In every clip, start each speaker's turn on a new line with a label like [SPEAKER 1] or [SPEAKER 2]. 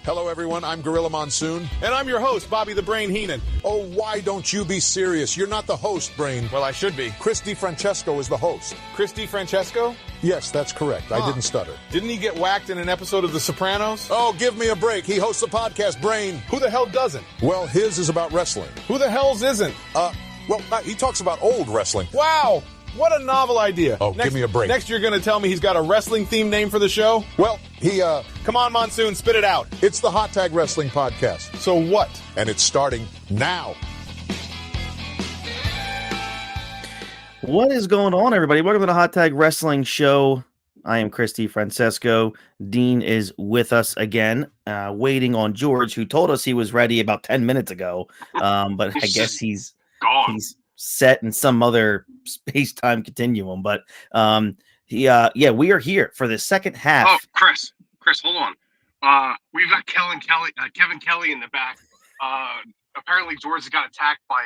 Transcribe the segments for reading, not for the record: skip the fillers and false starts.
[SPEAKER 1] Hello, everyone. I'm Gorilla Monsoon.
[SPEAKER 2] And I'm your host, Bobby the Brain Heenan.
[SPEAKER 1] Oh, why don't you be serious? You're not the host, Brain.
[SPEAKER 2] Well, I should be.
[SPEAKER 1] Chris DiFrancesco is the host.
[SPEAKER 2] Chris DiFrancesco?
[SPEAKER 1] Yes, that's correct. I didn't stutter.
[SPEAKER 2] Didn't he get whacked in an episode of The Sopranos?
[SPEAKER 1] Oh, give me a break. He hosts a podcast, Brain.
[SPEAKER 2] Who the hell doesn't?
[SPEAKER 1] Well, his is about wrestling.
[SPEAKER 2] Who the hell's isn't?
[SPEAKER 1] He talks about old wrestling.
[SPEAKER 2] Wow! What a novel idea.
[SPEAKER 1] Oh, give me a break.
[SPEAKER 2] Next, you're going to tell me he's got a wrestling-themed name for the show?
[SPEAKER 1] Well,
[SPEAKER 2] Come on, Monsoon, spit it out.
[SPEAKER 1] it's the Hot Tag Wrestling Podcast.
[SPEAKER 2] So what?
[SPEAKER 1] And it's starting now.
[SPEAKER 3] What is going on, everybody? Welcome to the Hot Tag Wrestling Show. I am Chris DiFrancesco. Dean is with us again, waiting on George, who told us he was ready about 10 minutes ago. But I guess he's set in some other space-time continuum. But we are here for the second half.
[SPEAKER 4] Oh, Chris, hold on. We've got Kevin Kelly in the back. Apparently George got attacked by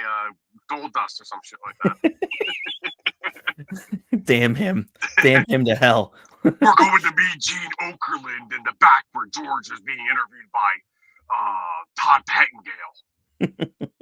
[SPEAKER 4] gold dust or some shit like that.
[SPEAKER 3] Damn him to hell.
[SPEAKER 4] We're going to be Gene Okerlund in the back where George is being interviewed by Todd Pettingale.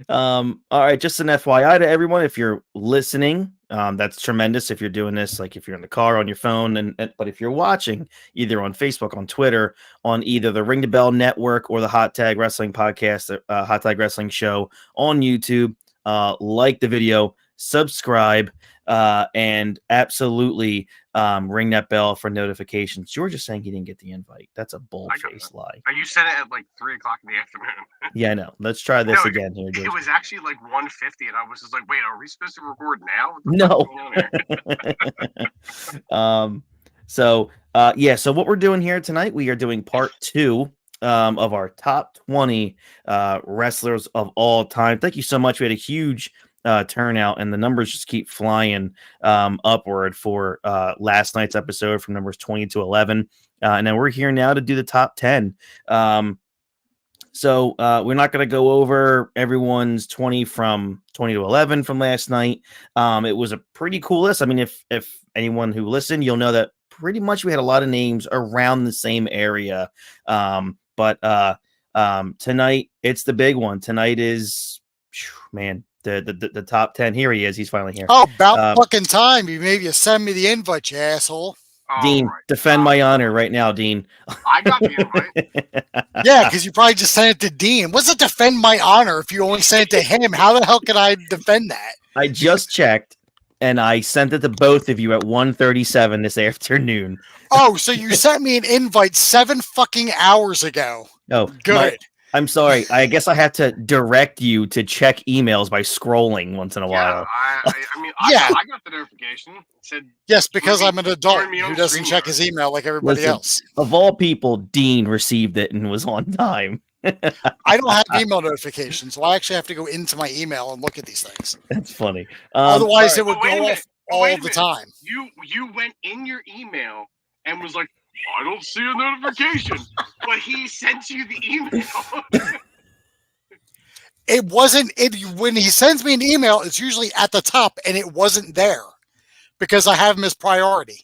[SPEAKER 3] All right, just an FYI to everyone, if you're listening, that's tremendous. If you're doing this, like if you're in the car on your phone, but if you're watching either on Facebook, on Twitter, on either the Ring the Bell Network or the Hot Tag Wrestling Podcast, Hot Tag Wrestling Show on YouTube, like the video, subscribe, and absolutely ring that bell for notifications. George is saying he didn't get the invite. That's a bold-faced lie.
[SPEAKER 4] You said it at like 3 o'clock in the afternoon.
[SPEAKER 3] Yeah, I know. Let's try this again here, George.
[SPEAKER 4] It was actually like 1:50, and I was just like, wait, are we supposed to record now?
[SPEAKER 3] No. So what we're doing here tonight, we are doing part 2 of our top 20 wrestlers of all time. Thank you so much. We had a huge turnout, and the numbers just keep flying upward for last night's episode from numbers 20 to 11. And then we're here now to do the top 10. So we're not going to go over everyone's 20 to 11 from last night. It was a pretty cool list. I mean, if anyone who listened, you'll know that pretty much we had a lot of names around the same area. But tonight it's the big one. Tonight is, man, the top 10. Here he is. He's finally here.
[SPEAKER 5] Oh, about fucking time. You send me the invite, you asshole.
[SPEAKER 3] Dean, defend my honor right now, Dean.
[SPEAKER 4] I got the invite.
[SPEAKER 5] Yeah, because you probably just sent it to Dean. What's it defend my honor if you only sent it to him? How the hell can I defend that?
[SPEAKER 3] I just checked, and I sent it to both of you at 1:37 this afternoon.
[SPEAKER 5] Oh, so you sent me an invite 7 fucking hours ago.
[SPEAKER 3] Oh,
[SPEAKER 5] good.
[SPEAKER 3] I'm sorry. I guess I have to direct you to check emails by scrolling once in a while.
[SPEAKER 4] I got the notification. It said,
[SPEAKER 5] yes, because I'm an adult who doesn't check his email like everybody else.
[SPEAKER 3] Of all people, Dean received it and was on time.
[SPEAKER 5] I don't have email notifications, so I actually have to go into my email and look at these things.
[SPEAKER 3] That's funny.
[SPEAKER 5] Otherwise, it would go off all the time.
[SPEAKER 4] You went in your email and was like, I don't see a notification, but he sent you the email.
[SPEAKER 5] It wasn't when he sends me an email, it's usually at the top, and it wasn't there because I have him as priority.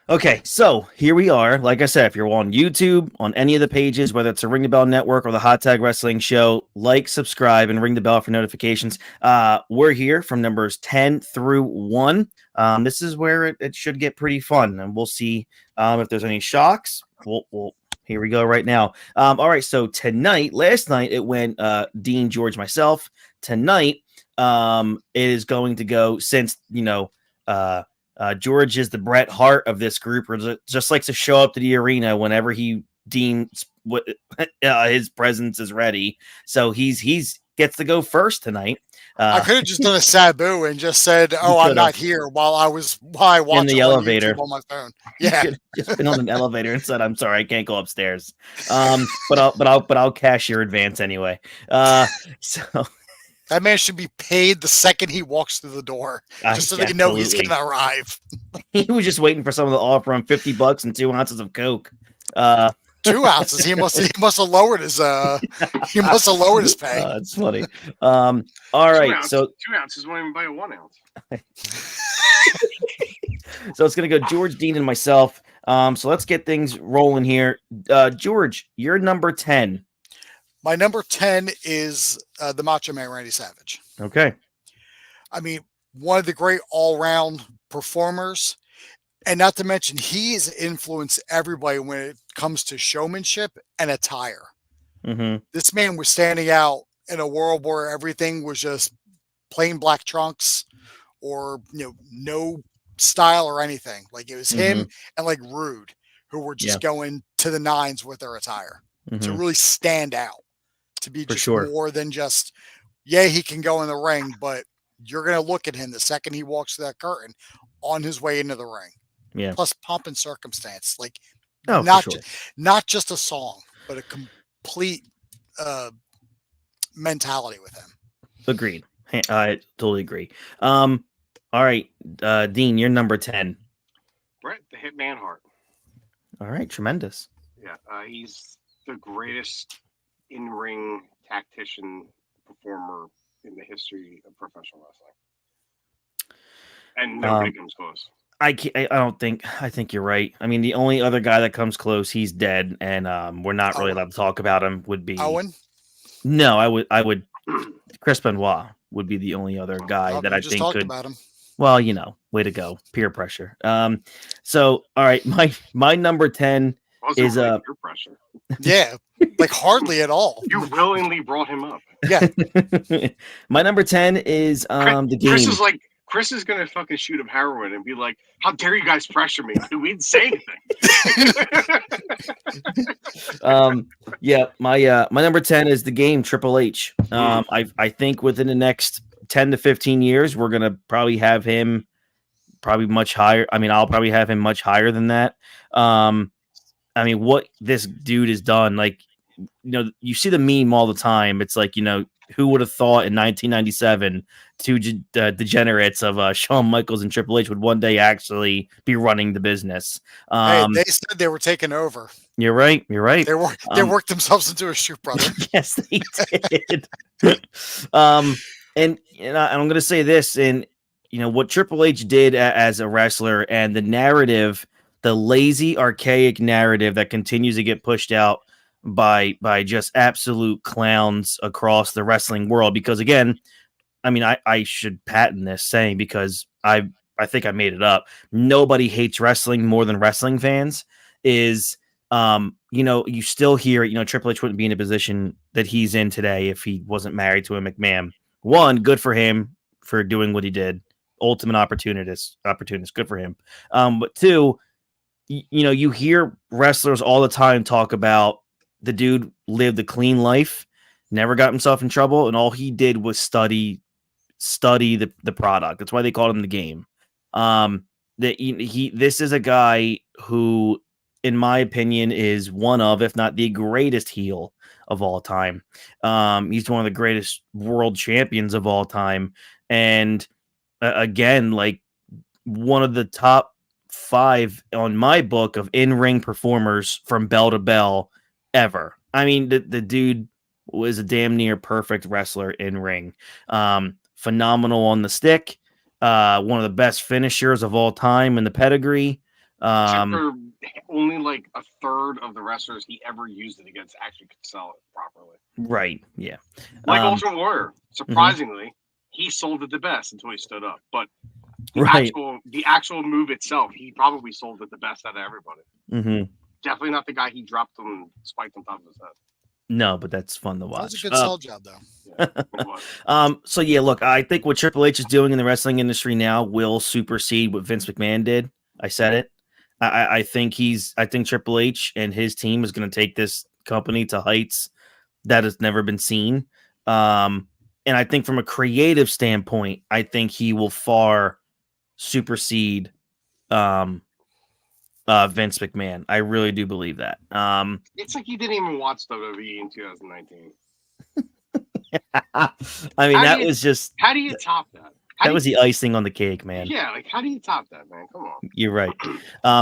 [SPEAKER 3] Okay, so here we are. Like I said, if you're on YouTube, on any of the pages, whether it's the Ring the Bell Network or the Hot Tag Wrestling Show, like, subscribe, and ring the bell for notifications. We're here from numbers 10 through 1. This is where it should get pretty fun, and we'll see if there's any shocks. We'll here we go right now. All right, so last night, it went Dean, George, myself. Tonight, it is going to go, since, George is the Bret Hart of this group, or just likes to show up to the arena whenever he deems his presence is ready. So he's gets to go first tonight.
[SPEAKER 5] I could have just done a Sabu and just said, "Oh, I'm not here," while I watched
[SPEAKER 3] in the elevator
[SPEAKER 5] on my phone. Yeah,
[SPEAKER 3] just been on an elevator and said, "I'm sorry, I can't go upstairs." But I'll cash your advance anyway. So.
[SPEAKER 5] That man should be paid the second he walks through the door, just so they know he's going to arrive.
[SPEAKER 3] He was just waiting for someone to offer him $50 and 2 ounces of Coke.
[SPEAKER 5] 2 ounces. He must have lowered his pay.
[SPEAKER 3] That's funny. All right, so
[SPEAKER 4] 2 ounces won't even buy a 1 ounce.
[SPEAKER 3] So it's gonna go George, Dean, and myself. So let's get things rolling here. George, you're number 10.
[SPEAKER 5] My number 10 is the Macho Man Randy Savage.
[SPEAKER 3] Okay.
[SPEAKER 5] I mean, one of the great all-round performers, and not to mention he has influenced everybody when it comes to showmanship and attire.
[SPEAKER 3] Mm-hmm.
[SPEAKER 5] This man was standing out in a world where everything was just plain black trunks or no style or anything. Like it was him and like Rude, who were just going to the nines with their attire to really stand out, to be just more than just, he can go in the ring, but you're going to look at him the second he walks through that curtain on his way into the ring.
[SPEAKER 3] Yeah.
[SPEAKER 5] Plus pomp and circumstance, like not just a song, but a complete mentality with him.
[SPEAKER 3] Agreed. I totally agree. All right, Dean, you're number 10.
[SPEAKER 4] Bret the Hitman Hart.
[SPEAKER 3] All right, tremendous.
[SPEAKER 4] Yeah, he's the greatest in-ring tactician performer in the history of professional wrestling, and nobody comes close.
[SPEAKER 3] I think you're right. I mean, the only other guy that comes close, he's dead, and we're not really allowed to talk about him. Would be
[SPEAKER 5] Owen?
[SPEAKER 3] No, I would. Chris Benoit would be the only other guy that I think could.
[SPEAKER 5] About him.
[SPEAKER 3] Well, way to go, peer pressure. So all right, my number 10 is
[SPEAKER 4] peer pressure.
[SPEAKER 5] Yeah, like hardly at all.
[SPEAKER 4] You willingly brought him up.
[SPEAKER 5] Yeah.
[SPEAKER 3] My number 10 is the Game.
[SPEAKER 4] Chris is gonna fucking shoot up heroin and be like, "How dare you guys pressure me?" We didn't say anything.
[SPEAKER 3] My number 10 is the Game, Triple H. I think within the next 10 to 15 years, we're gonna probably have him much higher. I mean, I'll probably have him much higher than that. I mean, what this dude has done, like, you see the meme all the time. It's like, who would have thought in 1997 two degenerates of Shawn Michaels and Triple H would one day actually be running the business?
[SPEAKER 5] They said they were taking over.
[SPEAKER 3] You're right.
[SPEAKER 5] They worked themselves into a shoot, brother.
[SPEAKER 3] Yes, they did. And I'm going to say this, and what Triple H did as a wrestler, and the narrative, the lazy, archaic narrative that continues to get pushed out by just absolute clowns across the wrestling world. Because again, I mean, I should patent this saying, because I think I made it up. Nobody hates wrestling more than wrestling fans. Is you still hear, Triple H wouldn't be in a position that he's in today if he wasn't married to a McMahon. One, good for him for doing what he did. Ultimate opportunist, good for him. But two, you hear wrestlers all the time talk about the dude lived a clean life, never got himself in trouble, and all he did was study the product. That's why they called him the Game. This is a guy who, in my opinion, is one of, if not the greatest heel of all time. He's one of the greatest world champions of all time. And again, like, one of the top 5 on my book of in-ring performers from bell to bell ever. I mean, the dude was a damn near perfect wrestler in ring. Phenomenal on the stick. One of the best finishers of all time in the pedigree.
[SPEAKER 4] Only like a third of the wrestlers he ever used it against actually could sell it properly.
[SPEAKER 3] Right. Yeah.
[SPEAKER 4] Like Ultimate Warrior. Surprisingly, he sold it the best until he stood up. But the actual move itself, he probably sold it the best out of everybody.
[SPEAKER 3] Mm-hmm.
[SPEAKER 4] Definitely not the guy he dropped him and spiked on top of his head.
[SPEAKER 3] No, but that's fun to watch.
[SPEAKER 5] That's a good sell job, though.
[SPEAKER 4] Yeah,
[SPEAKER 3] so yeah, look, I think what Triple H is doing in the wrestling industry now will supersede what Vince McMahon did. I said it. I think Triple H and his team is going to take this company to heights that has never been seen. And I think from a creative standpoint, I think he will far supersede Vince McMahon. I really do believe that.
[SPEAKER 4] It's like you didn't even watch WWE in 2019.
[SPEAKER 3] I mean, was just.
[SPEAKER 4] How do you top that?
[SPEAKER 3] That was the icing on the cake, man.
[SPEAKER 4] Yeah, like, how do you top that, man? Come on.
[SPEAKER 3] You're right.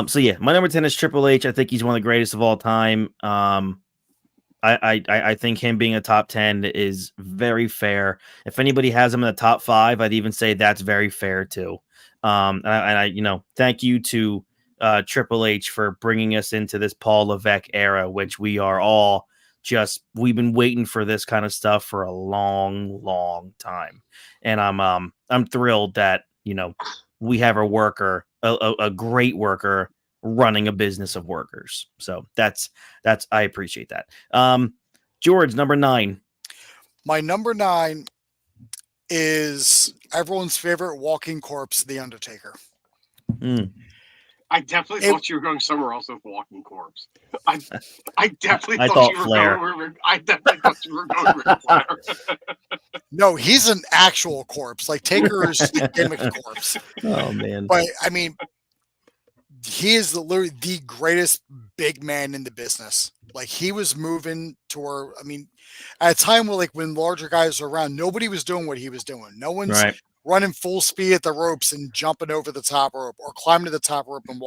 [SPEAKER 3] So yeah, my number 10 is Triple H. I think he's one of the greatest of all time. I think him being a top 10 is very fair. If anybody has him in the top 5, I'd even say that's very fair too. And I thank you to Triple H for bringing us into this Paul Levesque era, which we are all we've been waiting for this kind of stuff for a long time. And I'm thrilled that, we have a worker, a great worker running a business of workers. So that's I appreciate that. George, number 9.
[SPEAKER 5] My number 9 is everyone's favorite walking corpse, The Undertaker.
[SPEAKER 4] I definitely thought you were going somewhere else with Walking Corpse. I definitely
[SPEAKER 3] I
[SPEAKER 4] thought
[SPEAKER 3] thought
[SPEAKER 4] you were
[SPEAKER 3] Flair.
[SPEAKER 4] going. I definitely thought you were going with Flair.
[SPEAKER 5] No, he's an actual corpse. Like Taker is just a gimmick corpse.
[SPEAKER 3] Oh man.
[SPEAKER 5] But I mean, he is literally the greatest big man in the business. Like he was moving to where, I mean, at a time where when larger guys were around, nobody was doing what he was doing. No one's
[SPEAKER 3] Right.
[SPEAKER 5] running full speed at the ropes and jumping over the top rope or climbing to the top rope and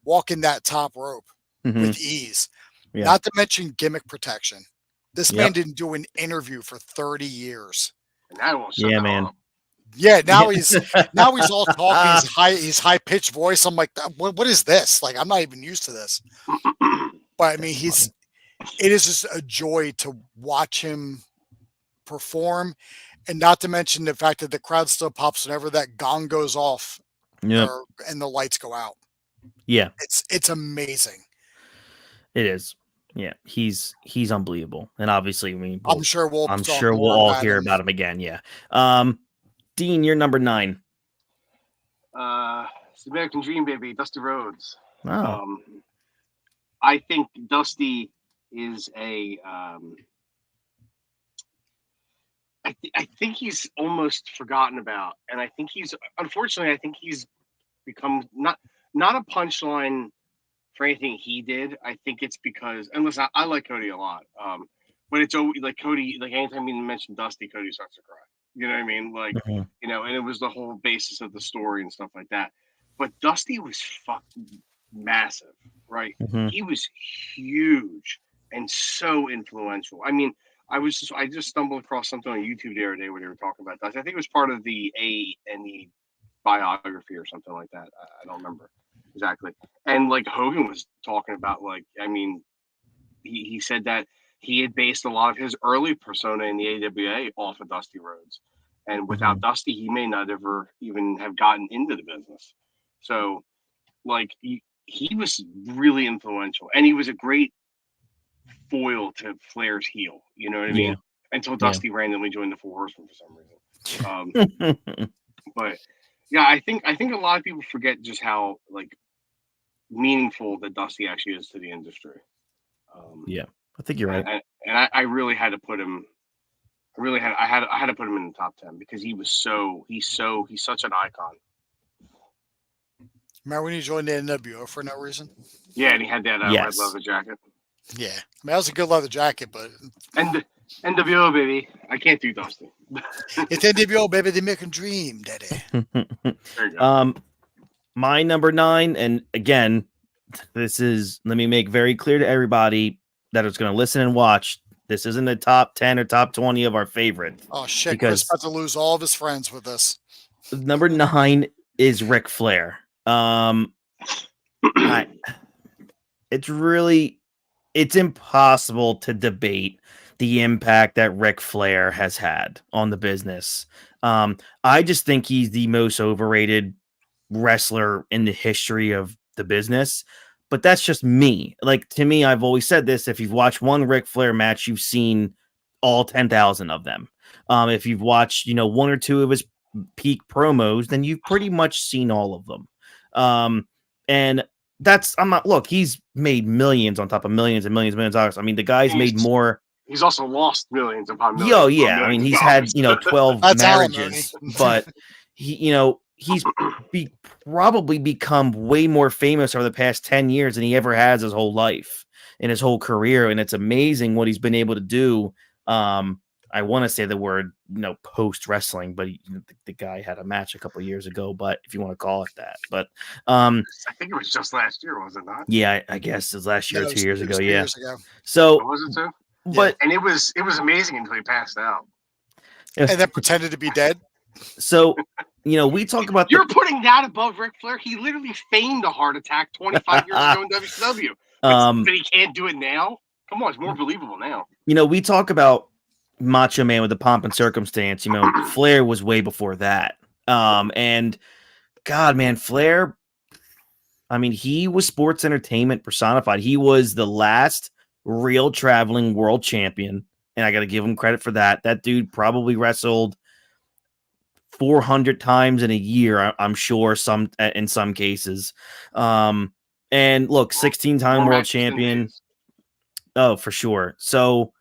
[SPEAKER 5] walking that top rope with ease.
[SPEAKER 3] Yeah.
[SPEAKER 5] Not to mention gimmick protection. This man
[SPEAKER 3] Yep.
[SPEAKER 5] didn't do an interview for 30 years.
[SPEAKER 4] And I won't shut
[SPEAKER 3] Yeah,
[SPEAKER 4] the hell
[SPEAKER 3] man.
[SPEAKER 4] up.
[SPEAKER 5] Yeah, now he's all talking his high pitched voice. I'm like, what is this? Like, I'm not even used to this. But I mean, it is just a joy to watch him perform, and not to mention the fact that the crowd still pops whenever that gong goes off
[SPEAKER 3] Yeah.
[SPEAKER 5] and the lights go out.
[SPEAKER 3] Yeah.
[SPEAKER 5] It's amazing.
[SPEAKER 3] It is. Yeah, he's unbelievable, and obviously,
[SPEAKER 5] I'm sure we'll
[SPEAKER 3] all hear about him again. Yeah. Dean, you're number 9.
[SPEAKER 4] It's the American Dream, baby, Dusty Rhodes.
[SPEAKER 3] Oh,
[SPEAKER 4] I think Dusty is I think he's almost forgotten about, and I think he's become not a punchline for anything he did. I think it's because, and listen, I like Cody a lot, but it's always like Cody. Like anytime you mention Dusty, Cody starts to cry. You know what I mean? Like and it was the whole basis of the story and stuff like that. But Dusty was fucking massive, right? He was huge and so influential. I mean, I just stumbled across something on YouTube the other day where they were talking about Dusty. I think it was part of the A&E biography or something like that. I don't remember exactly. And like Hogan was talking about, like, I mean, he said that he had based a lot of his early persona in the AWA off of Dusty Rhodes. And without Dusty, he may not ever even have gotten into the business. So, like, he was really influential, and he was a great foil to Flair's heel. You know what I mean? Until Dusty randomly joined the Four Horsemen for some reason. But yeah, I think a lot of people forget just how like meaningful that Dusty actually is to the industry.
[SPEAKER 3] yeah, I think you're right.
[SPEAKER 4] And I really had to put him. I had to put him in the top 10 because he's such an icon.
[SPEAKER 5] Remember when he joined the NWO for no reason?
[SPEAKER 4] Yeah, and he had that red leather jacket.
[SPEAKER 5] Yeah, I mean that was a good leather jacket, but
[SPEAKER 4] And NWO, baby, I can't do Dusty.
[SPEAKER 5] it's NWO, baby. The American Dream, daddy.
[SPEAKER 4] There you go.
[SPEAKER 3] My number 9, and again, let me make very clear to everybody that is going to listen and watch. This isn't the top 10 or top 20 of our favorite.
[SPEAKER 5] Oh shit!
[SPEAKER 3] Because
[SPEAKER 5] Chris about to lose all of his friends with this.
[SPEAKER 3] Number 9 is Ric Flair. It's impossible to debate the impact that Ric Flair has had on the business. I just think he's the most overrated wrestler in the history of the business. But that's just me. Like, to me, I've always said this. If you've watched one Ric Flair match, you've seen all 10,000 of them. If you've watched, one or two of his peak promos, then you've pretty much seen all of them. And he's made millions on top of millions and millions and millions of dollars. I mean, the guy's made more.
[SPEAKER 4] He's also lost millions upon millions.
[SPEAKER 3] Yo, yeah. I mean, he's had, 12
[SPEAKER 5] That's
[SPEAKER 3] marriages, but he's probably become way more famous over the past 10 years than he ever has his whole life in his whole career. And it's amazing what he's been able to do. I want to say the word, post wrestling, but the guy had a match a couple of years ago, but if you want to call it that, but,
[SPEAKER 4] I think it was just last year, was it not?
[SPEAKER 3] Yeah, I guess it was last year, 2 years ago.
[SPEAKER 5] 2
[SPEAKER 3] Yeah.
[SPEAKER 5] years ago.
[SPEAKER 3] So,
[SPEAKER 4] Was it too?
[SPEAKER 3] but
[SPEAKER 4] And it was amazing until he passed out.
[SPEAKER 5] And then pretended to be dead.
[SPEAKER 3] So, we talk about
[SPEAKER 4] You're putting that above Ric Flair. He literally feigned a heart attack 25 years ago in WCW. But he can't do it now? Come on, it's more believable now.
[SPEAKER 3] We talk about Macho Man with the pomp and circumstance. Flair was way before that. And God, man, Flair, he was sports entertainment personified. He was the last real traveling world champion, and I got to give him credit for that. That dude probably wrestled 400 times in a year, I'm sure, in some cases. And look, 16-time world champion. Oh, for sure. So,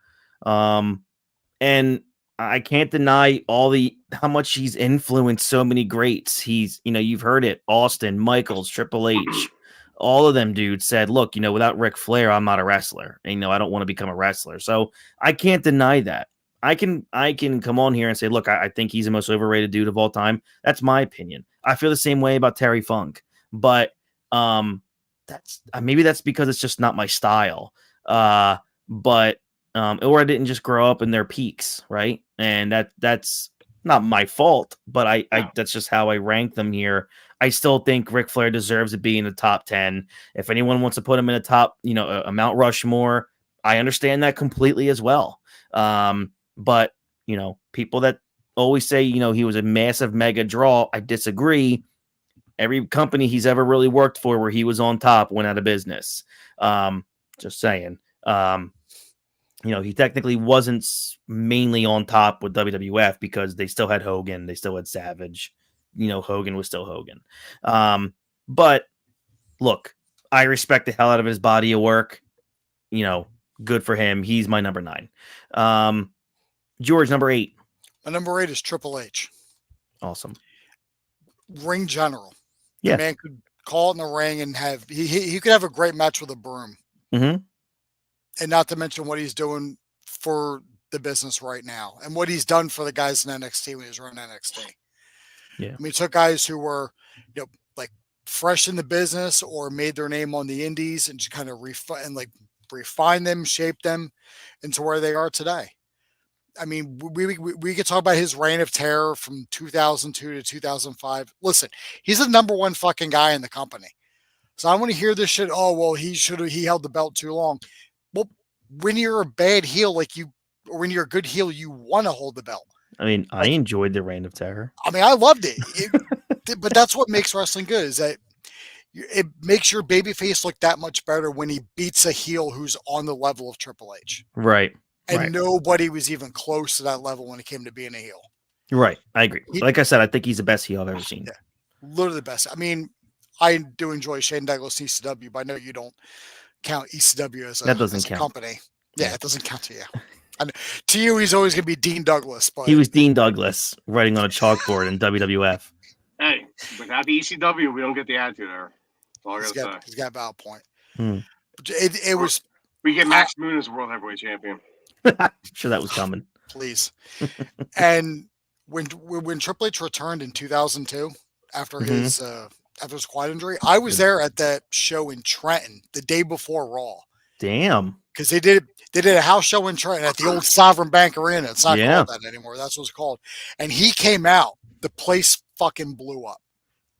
[SPEAKER 3] and I can't deny how much he's influenced so many greats. He's, you've heard it, Austin, Michaels, Triple H, all of them dudes said, look, without Ric Flair, I'm not a wrestler. And, I don't want to become a wrestler. So I can't deny that. I can come on here and say, look, I think he's the most overrated dude of all time. That's my opinion. I feel the same way about Terry Funk, but maybe that's because it's just not my style. Or I didn't just grow up in their peaks, right? And that's not my fault, but I that's just how I rank them here. I still think Ric Flair deserves to be in the top 10. If anyone wants to put him in a top, a Mount Rushmore, I understand that completely as well. But people that always say, he was a massive mega draw, I disagree. Every company he's ever really worked for where he was on top went out of business. Just saying. He technically wasn't mainly on top with WWF because they still had Hogan, they still had Savage. Hogan was still Hogan. But look, I respect the hell out of his body of work. Good for him. He's my number 9. George, number 8.
[SPEAKER 5] My number 8 is Triple H.
[SPEAKER 3] Awesome.
[SPEAKER 5] Ring general.
[SPEAKER 3] Yeah.
[SPEAKER 5] The man could call it in the ring and he could have a great match with a broom.
[SPEAKER 3] Mm-hmm.
[SPEAKER 5] And not to mention what he's doing for the business right now and what he's done for the guys in NXT when he was running NXT.
[SPEAKER 3] Yeah.
[SPEAKER 5] He took guys who were, like fresh in the business or made their name on the indies and just kind of refine them, shape them into where they are today. We could talk about his reign of terror from 2002 to 2005. Listen, he's the number 1 fucking guy in the company. So I want to hear this shit. Oh, well, he held the belt too long. Well, when you're a bad heel, or when you're a good heel, you want to hold the belt.
[SPEAKER 3] I enjoyed the reign of terror.
[SPEAKER 5] I loved it. But that's what makes wrestling good, is that it makes your babyface look that much better when he beats a heel who's on the level of Triple H.
[SPEAKER 3] Right.
[SPEAKER 5] And nobody was even close to that level when it came to being a heel.
[SPEAKER 3] Right. I agree. Like I said, I think he's the best heel I've ever seen.
[SPEAKER 5] Yeah, literally the best. I do enjoy Shane Douglas and ECW, but I know you don't count ECW as a company. Yeah, it doesn't count to you. And to you, he's always going to be Dean Douglas. But
[SPEAKER 3] he was Dean Douglas writing on a chalkboard in WWF.
[SPEAKER 4] Hey, without the ECW, we don't get the attitude era. That's all I gotta say.
[SPEAKER 5] He's got a valid point.
[SPEAKER 3] It
[SPEAKER 5] was.
[SPEAKER 4] We get Max Moon as world heavyweight champion.
[SPEAKER 3] I'm sure that was coming.
[SPEAKER 5] Please. And when Triple H returned in 2002 after his quad injury, I was there at that show in Trenton the day before Raw.
[SPEAKER 3] Damn.
[SPEAKER 5] Because they did a house show in Trenton at the old Sovereign Bank Arena. It's not called that anymore. That's what it's called. And he came out. The place fucking blew up.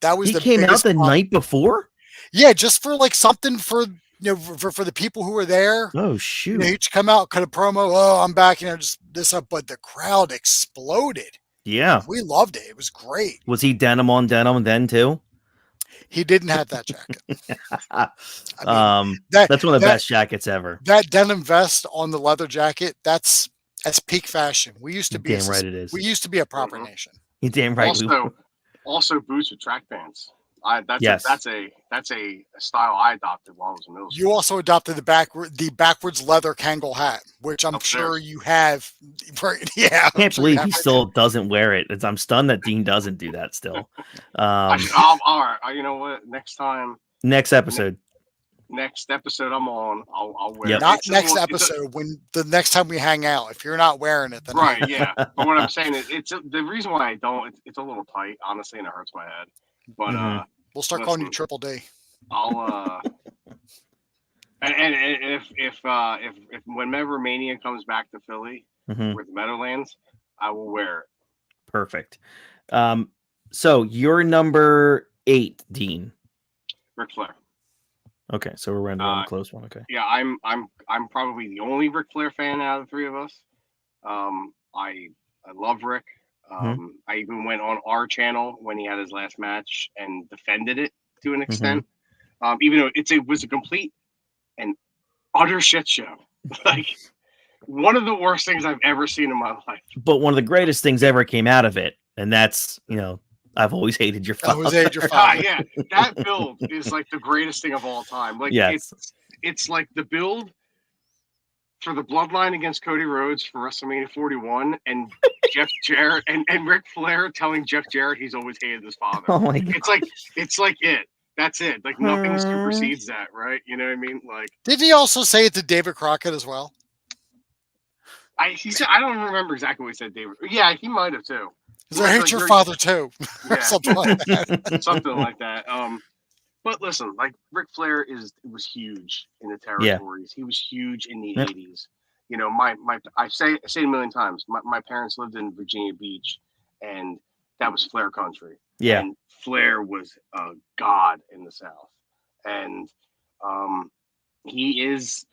[SPEAKER 5] That was
[SPEAKER 3] he came out the night before?
[SPEAKER 5] Yeah, just for something for for the people who were there.
[SPEAKER 3] Oh shoot!
[SPEAKER 5] He'd come out, cut a promo. Oh, I'm back. Just this up, but the crowd exploded.
[SPEAKER 3] Yeah,
[SPEAKER 5] we loved it. It was great.
[SPEAKER 3] Was he denim on denim then too?
[SPEAKER 5] He didn't have that jacket.
[SPEAKER 3] That's one of the best jackets ever.
[SPEAKER 5] That denim vest on the leather jacket. That's peak fashion. We used to be
[SPEAKER 3] damn right it is.
[SPEAKER 5] We used to be a proper nation.
[SPEAKER 3] You damn right.
[SPEAKER 4] Also boots with track pants. That's a style I adopted while I was in middle school.
[SPEAKER 5] You also adopted the backwards leather Kangol hat, which I'm sure you have. Yeah,
[SPEAKER 3] I can't believe he still doesn't wear it. I'm stunned that Dean doesn't do that still.
[SPEAKER 4] All right, you know what? Next episode I'm on, I'll wear it.
[SPEAKER 5] Not next episode, when the next time we hang out. If you're not wearing it, then
[SPEAKER 4] right, yeah. But what I'm saying is, it's the reason why I don't. It's a little tight, honestly, and it hurts my head. But
[SPEAKER 5] we'll start calling you Triple D.
[SPEAKER 4] I'll and if whenever Mania comes back to Philly with Meadowlands, I will wear it.
[SPEAKER 3] Perfect. So you're number 8, Dean.
[SPEAKER 4] Ric Flair.
[SPEAKER 3] Okay, so we're running on a close one. Okay.
[SPEAKER 4] Yeah, I'm probably the only Ric Flair fan out of the three of us. I love Rick. I even went on our channel when he had his last match and defended it to an extent. Even though it was a complete and utter shit show. Like one of the worst things I've ever seen in my life.
[SPEAKER 3] But one of the greatest things ever came out of it, and that's, I've always hated your father.
[SPEAKER 5] Always hated your father.
[SPEAKER 4] Yeah, that build is like the greatest thing of all time. Like it's like the build for the Bloodline against Cody Rhodes for WrestleMania 41, and Jeff Jarrett and Ric Flair telling Jeff Jarrett he's always hated his father.
[SPEAKER 3] Oh my God.
[SPEAKER 4] It's like it. That's it. Like nothing supersedes that, right? You know what I mean? Like,
[SPEAKER 5] did he also say it to David Crockett as well?
[SPEAKER 4] He said, I don't remember exactly what he said, David. Yeah, he might have too.
[SPEAKER 5] I hate your father too.
[SPEAKER 4] Yeah.
[SPEAKER 5] Something like that.
[SPEAKER 4] Something like that. But listen, like Ric Flair was huge in the territories. Yeah. He was huge in the 80s. You know, I say it a million times. My parents lived in Virginia Beach, and that was Flair country.
[SPEAKER 3] Yeah.
[SPEAKER 4] And Flair was a god in the South. And he is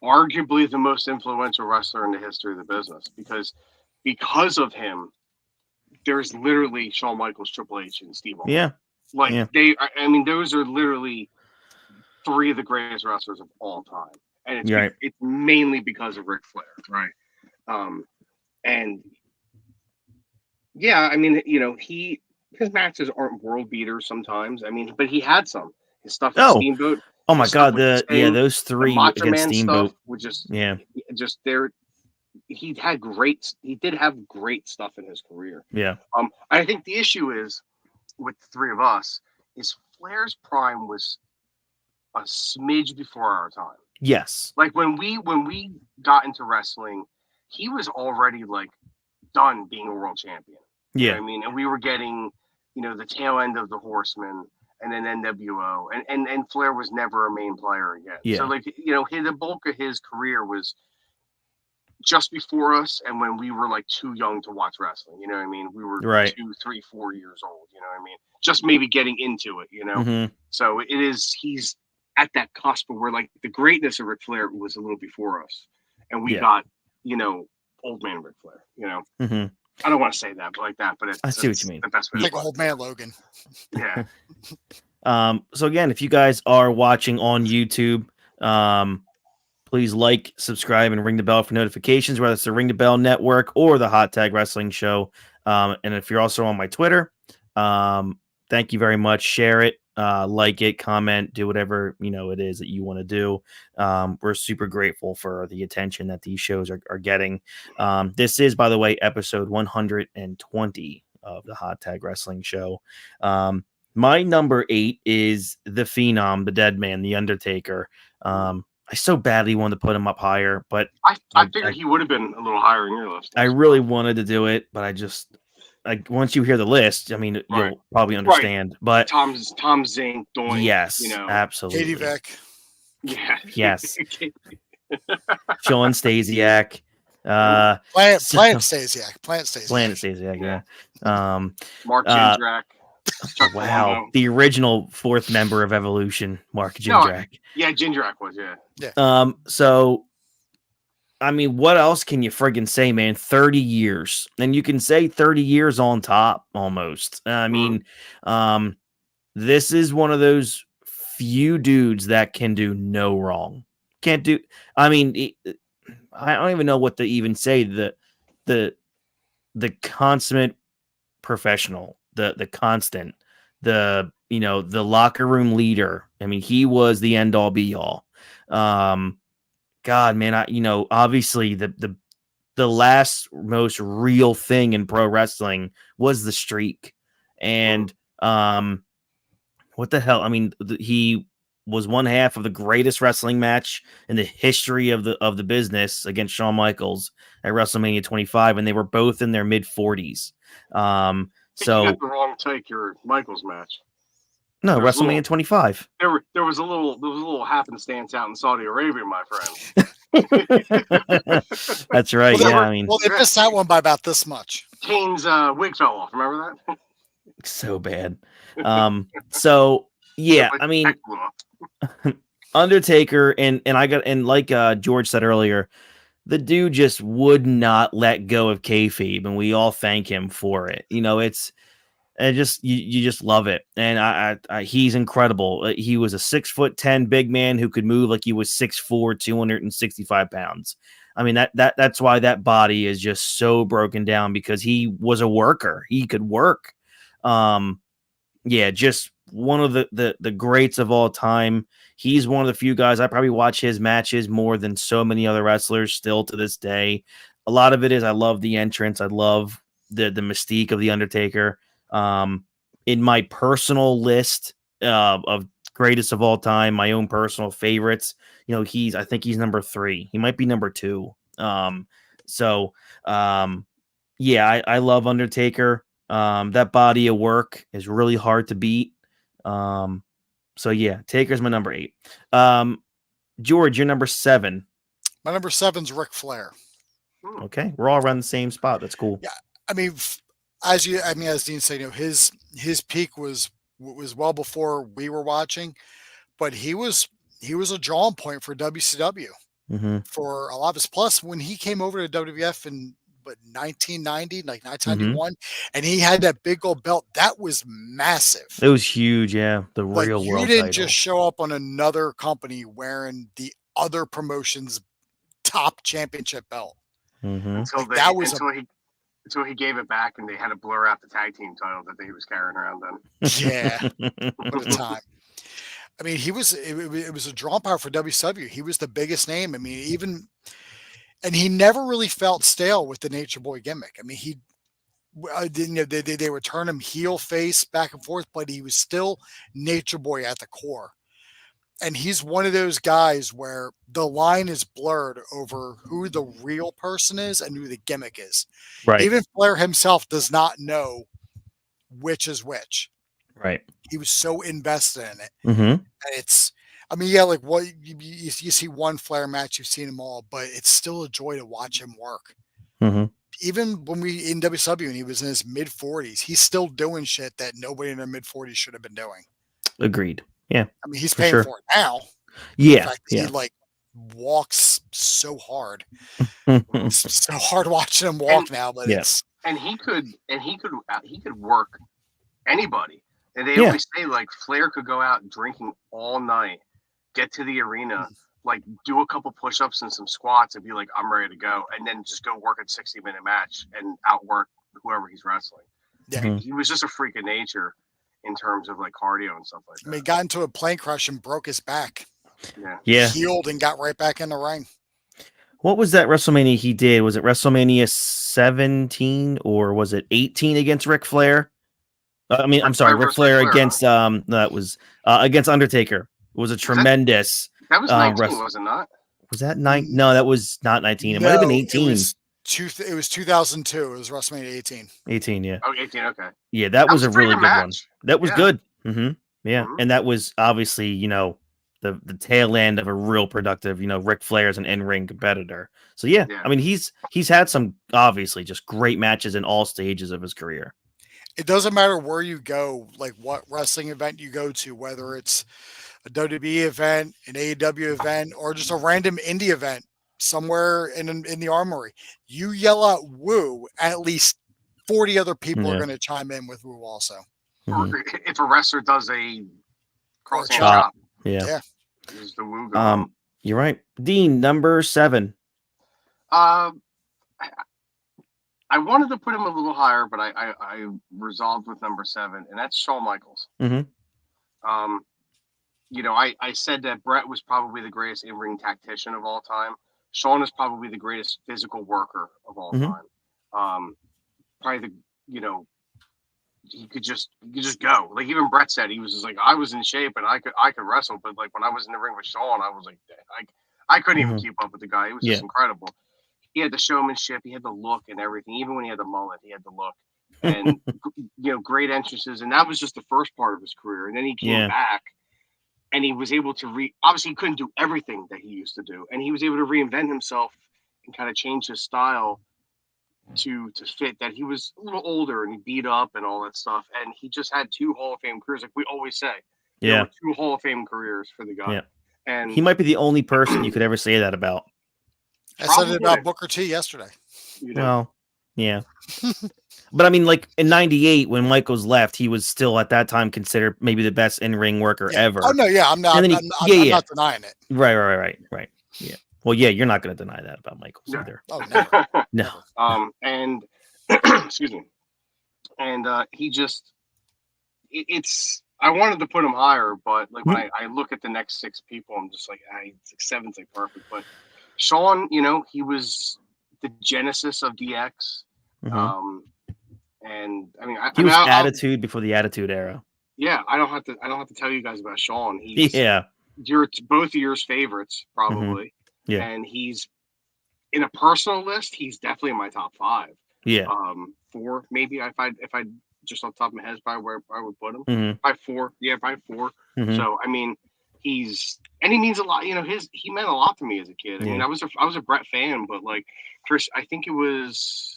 [SPEAKER 4] arguably the most influential wrestler in the history of the business because of him, there's literally Shawn Michaels, Triple H, and Steve Austin.
[SPEAKER 3] Yeah.
[SPEAKER 4] Those are literally three of the greatest wrestlers of all time. And it's mainly because of Ric Flair, right? And yeah, I mean, his matches aren't world beaters sometimes. I mean, but he had some. His stuff with Steamboat.
[SPEAKER 3] Oh my God, those three
[SPEAKER 4] Macho
[SPEAKER 3] against
[SPEAKER 4] Man
[SPEAKER 3] Steamboat
[SPEAKER 4] stuff were just
[SPEAKER 3] there.
[SPEAKER 4] He did have great stuff in his career.
[SPEAKER 3] Yeah.
[SPEAKER 4] I think the issue is with the three of us is Flair's prime was a smidge before our time.
[SPEAKER 3] Yes.
[SPEAKER 4] Like when we got into wrestling, he was already like done being a world champion.
[SPEAKER 3] Yeah.
[SPEAKER 4] You know what I mean, and we were getting, the tail end of the Horsemen and then NWO, and Flair was never a main player again.
[SPEAKER 3] Yeah.
[SPEAKER 4] So the bulk of his career was just before us, and when we were like too young to watch wrestling. You know what I mean? We were 2, 3, 4 years old. You know what I mean? Just maybe getting into it.
[SPEAKER 3] Mm-hmm.
[SPEAKER 4] So he's at that cusp where like the greatness of Ric Flair was a little before us, and we got old man Ric Flair.
[SPEAKER 3] Mm-hmm.
[SPEAKER 4] I don't want to say that, but like that. But
[SPEAKER 3] I see what you mean.
[SPEAKER 4] The best way
[SPEAKER 5] like old man Logan.
[SPEAKER 4] Yeah.
[SPEAKER 3] So again, if you guys are watching on YouTube, please like, subscribe, and ring the bell for notifications, whether it's the Ring the Bell Network or the Hot Tag Wrestling Show. And if you're also on my Twitter, thank you very much. Share it, like it, comment, do whatever it is that you want to do. We're super grateful for the attention that these shows are getting. This is, by the way, episode 120 of the Hot Tag Wrestling Show. My number 8 is the Phenom, the Dead Man, the Undertaker. I so badly wanted to put him up higher, but
[SPEAKER 4] I figured he would have been a little higher in your list.
[SPEAKER 3] I really wanted to do it, but I just once you hear the list, I mean, you'll probably understand. But
[SPEAKER 4] Tom Zink, Doink,
[SPEAKER 3] yes, absolutely,
[SPEAKER 5] Katie Vick,
[SPEAKER 4] yeah,
[SPEAKER 3] yes, Sean Stasiak,
[SPEAKER 5] Planet Stasiak,
[SPEAKER 3] yeah,
[SPEAKER 4] Mark Jindrak.
[SPEAKER 3] Wow, the original 4th member of Evolution, Mark Jindrak.
[SPEAKER 4] Yeah, Jindrak was, yeah.
[SPEAKER 3] So, I mean, what else can you friggin' say, man? 30 years. And you can say 30 years on top, almost. I mean, this is one of those few dudes that can do no wrong. I don't even know what to even say. The consummate professional. The constant, the locker room leader. I mean, he was the end all be all. God, man, obviously the last most real thing in pro wrestling was the streak. And what the hell? I mean, he was one half of the greatest wrestling match in the history of the business against Shawn Michaels at WrestleMania 25, and they were both in their mid 40s. So
[SPEAKER 4] you got the wrong take your Michaels match.
[SPEAKER 3] No, WrestleMania 25.
[SPEAKER 4] There was a little happenstance out in Saudi Arabia, my friend.
[SPEAKER 3] That's right.
[SPEAKER 5] Well,
[SPEAKER 3] yeah, I mean,
[SPEAKER 5] they missed that one by about this much.
[SPEAKER 4] Kane's wig fell off. Remember that?
[SPEAKER 3] So bad. So yeah,
[SPEAKER 4] Like,
[SPEAKER 3] I mean,
[SPEAKER 4] heck blew up.
[SPEAKER 3] Undertaker and like George said earlier, the dude just would not let go of kayfabe, and we all thank him for it. You know, it's and just you just love it, and I he's incredible. He was a 6'10" big man who could move like he was 6'4", 265 pounds. I mean that's why that body is just so broken down, because he was a worker. He could work. Yeah, just one of the greats of all time. He's one of the few guys I probably watch his matches more than so many other wrestlers still to this day. A lot of it is I love the entrance. I love the mystique of the Undertaker. In my personal list of greatest of all time, my own personal favorites, you know, I think he's number 3. He might be number 2. Yeah, I love Undertaker. That body of work is really hard to beat. So yeah, Taker's my number 8. George, you're number 7.
[SPEAKER 5] My number 7's Ric Flair.
[SPEAKER 3] Okay, we're all around the same spot. That's cool.
[SPEAKER 5] Yeah, I mean, as Dean said, you know, his peak was well before we were watching, but he was a drawing point for WCW for a lot of us. Plus, when he came over to WWF in 1990, like 1991, and he had that big gold belt, that was massive.
[SPEAKER 3] It was huge, yeah. The
[SPEAKER 5] like,
[SPEAKER 3] real
[SPEAKER 5] you
[SPEAKER 3] world
[SPEAKER 5] didn't
[SPEAKER 3] title.
[SPEAKER 5] just show up on another company wearing the other promotion's top championship belt.
[SPEAKER 4] Until he gave it back, and they had to blur out the tag team title that he was carrying around then.
[SPEAKER 5] Yeah, what a time. I mean, it was a draw power for WCW. He was the biggest name. I mean, and he never really felt stale with the Nature Boy gimmick. I mean, they would turn him heel, face, back and forth, but he was still Nature Boy at the core. And he's one of those guys where the line is blurred over who the real person is and who the gimmick is.
[SPEAKER 3] Right.
[SPEAKER 5] Even Flair himself does not know which is which.
[SPEAKER 3] Right.
[SPEAKER 5] He was so invested in it.
[SPEAKER 3] And
[SPEAKER 5] it's, I mean, yeah, like what you see one Flair match, you've seen them all, but it's still a joy to watch him work. Even when in WCW, and he was in his mid 40s, he's still doing shit that nobody in their mid 40s should have been doing.
[SPEAKER 3] Agreed. Yeah.
[SPEAKER 5] I mean, he's paying for it now.
[SPEAKER 3] Yeah.
[SPEAKER 5] He like walks so hard. It's so hard watching him walk now, but
[SPEAKER 4] he could work anybody. And they always say, like, Flair could go out drinking all night, get to the arena, like, do a couple push-ups and some squats and be like, I'm ready to go. And then just go work a 60-minute match and outwork whoever he's wrestling. Yeah. He was just a freak of nature in terms of, like, cardio and stuff like that.
[SPEAKER 5] I mean, he got into a plane crash and broke his back.
[SPEAKER 3] Yeah.
[SPEAKER 5] Healed and got right back in the ring.
[SPEAKER 3] What was that WrestleMania he did? Was it WrestleMania 17 or was it 18 against Ric Flair? I'm sorry, Ric Flair against that was against Undertaker. It was a tremendous.
[SPEAKER 4] That was 19, was it not?
[SPEAKER 3] Was that 9? No, that was not 19. It might have been 18.
[SPEAKER 5] It was 2002. It was WrestleMania 18.
[SPEAKER 3] 18, yeah.
[SPEAKER 4] Oh, 18, okay.
[SPEAKER 3] Yeah, that was a really good one. That was good. Yeah, and that was obviously, you know, the tail end of a real productive, you know, Ric Flair as an in-ring competitor. So yeah, I mean, he's had some obviously just great matches in all stages of his career.
[SPEAKER 5] It doesn't matter where you go, like what wrestling event you go to, whether it's a WWE event, an AEW event, or just a random indie event somewhere in the Armory. You yell out "woo," at least 40 other people are going to chime in with "woo" also.
[SPEAKER 4] If a wrestler does a cross-hand chop,
[SPEAKER 5] yeah.
[SPEAKER 4] The woo.
[SPEAKER 3] You're right, Dean. Number 7.
[SPEAKER 4] I wanted to put him a little higher, but I resolved with number 7, and that's Shawn Michaels. You know, I said that Bret was probably the greatest in-ring tactician of all time. Shawn is probably the greatest physical worker of all time. Probably he could just go. Like even Bret said, he was just like, I was in shape and I could wrestle, but like when I was in the ring with Shawn, I was like, I couldn't even keep up with the guy. It was just incredible. He had the showmanship, he had the look and everything. Even when he had the mullet, he had the look and you know, great entrances. And that was just the first part of his career. And then he came back and he was able to obviously he couldn't do everything that he used to do. And he was able to reinvent himself and kind of change his style to fit that he was a little older and he beat up and all that stuff, and he just had 2 Hall of Fame careers, like we always say. There were 2 Hall of Fame careers for the guy.
[SPEAKER 3] Yeah.
[SPEAKER 4] And
[SPEAKER 3] he might be the only person you could ever say that about.
[SPEAKER 5] I said it about Booker T yesterday.
[SPEAKER 4] You know?
[SPEAKER 3] Well, yeah. But I mean, like in '98, when Michaels left, he was still at that time considered maybe the best in-ring worker ever.
[SPEAKER 5] Oh no, yeah, I'm not. I'm not denying it.
[SPEAKER 3] Right. Yeah. Well, yeah, you're not going to deny that about Michaels either.
[SPEAKER 5] Oh, never.
[SPEAKER 3] No.
[SPEAKER 4] And excuse me. And he just, it's. I wanted to put him higher, but like when I look at the next 6 people, I'm just like, 7's like perfect. But Shawn, you know, he was the genesis of DX.
[SPEAKER 3] Mm-hmm.
[SPEAKER 4] And I mean,
[SPEAKER 3] he was Attitude before the Attitude Era.
[SPEAKER 4] Yeah, I don't have to tell you guys about Shawn.
[SPEAKER 3] He's
[SPEAKER 4] both of yours favorites probably.
[SPEAKER 3] Mm-hmm. Yeah,
[SPEAKER 4] and he's in a personal list. He's definitely in my top 5.
[SPEAKER 3] Yeah,
[SPEAKER 4] 4 maybe. If I just off the top of my head, is probably where I would put him.
[SPEAKER 3] Mm-hmm.
[SPEAKER 4] By 4, yeah, by 4.
[SPEAKER 3] Mm-hmm.
[SPEAKER 4] So I mean, he means a lot. You know, he meant a lot to me as a kid. I mean, I was a Bret fan, but like Chris, I think it was.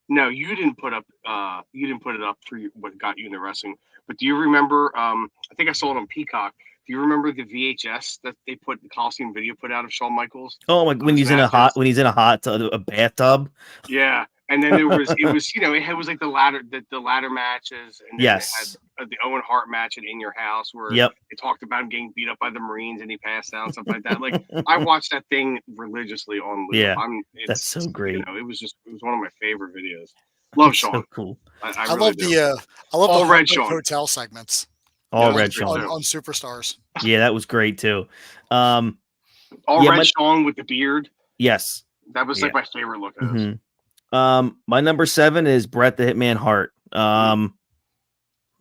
[SPEAKER 4] No, you didn't put it up for what got you into wrestling. But do you remember? I think I saw it on Peacock. Do you remember the VHS that they put the Coliseum video put out of Shawn Michaels?
[SPEAKER 3] Oh, like when he's in a a bathtub.
[SPEAKER 4] Yeah, and then it was you know it was like the ladder matches, and then it had the Owen Hart match at In Your House where they talked about him getting beat up by the Marines and he passed out and stuff like that. Like I watched that thing religiously on loop.
[SPEAKER 3] Yeah, that's so great.
[SPEAKER 4] You know, it was one of my favorite videos. Love Shawn.
[SPEAKER 3] So cool.
[SPEAKER 5] I love the
[SPEAKER 4] All Red Shawn
[SPEAKER 5] hotel segments.
[SPEAKER 3] All Red Shawn
[SPEAKER 5] on Superstars.
[SPEAKER 3] Yeah, that was great too.
[SPEAKER 4] All Red Shawn with the beard.
[SPEAKER 3] Yes,
[SPEAKER 4] that was like my favorite look of his.
[SPEAKER 3] My number 7 is Bret the Hitman Hart.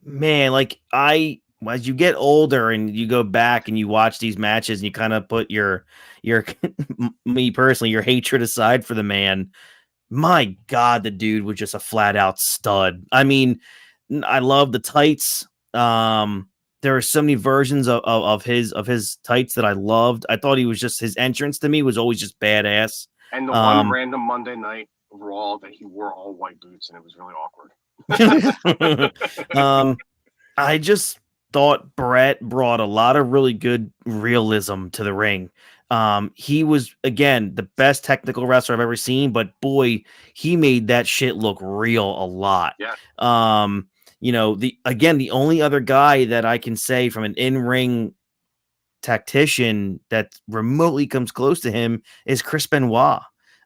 [SPEAKER 3] Man, like as you get older and you go back and you watch these matches and you kind of put your me personally, your hatred aside for the man. My God, the dude was just a flat out stud. I mean, I love the tights. There are so many versions of his tights that I loved. I thought he was just, his entrance to me was always just badass.
[SPEAKER 4] And the one random Monday night Raw that he wore all white boots and it was really awkward.
[SPEAKER 3] I just thought Bret brought a lot of really good realism to the ring. He was, again, the best technical wrestler I've ever seen, but boy, he made that shit look real a lot.
[SPEAKER 4] Yeah.
[SPEAKER 3] You know, the only other guy that I can say from an in-ring tactician that remotely comes close to him is Chris Benoit.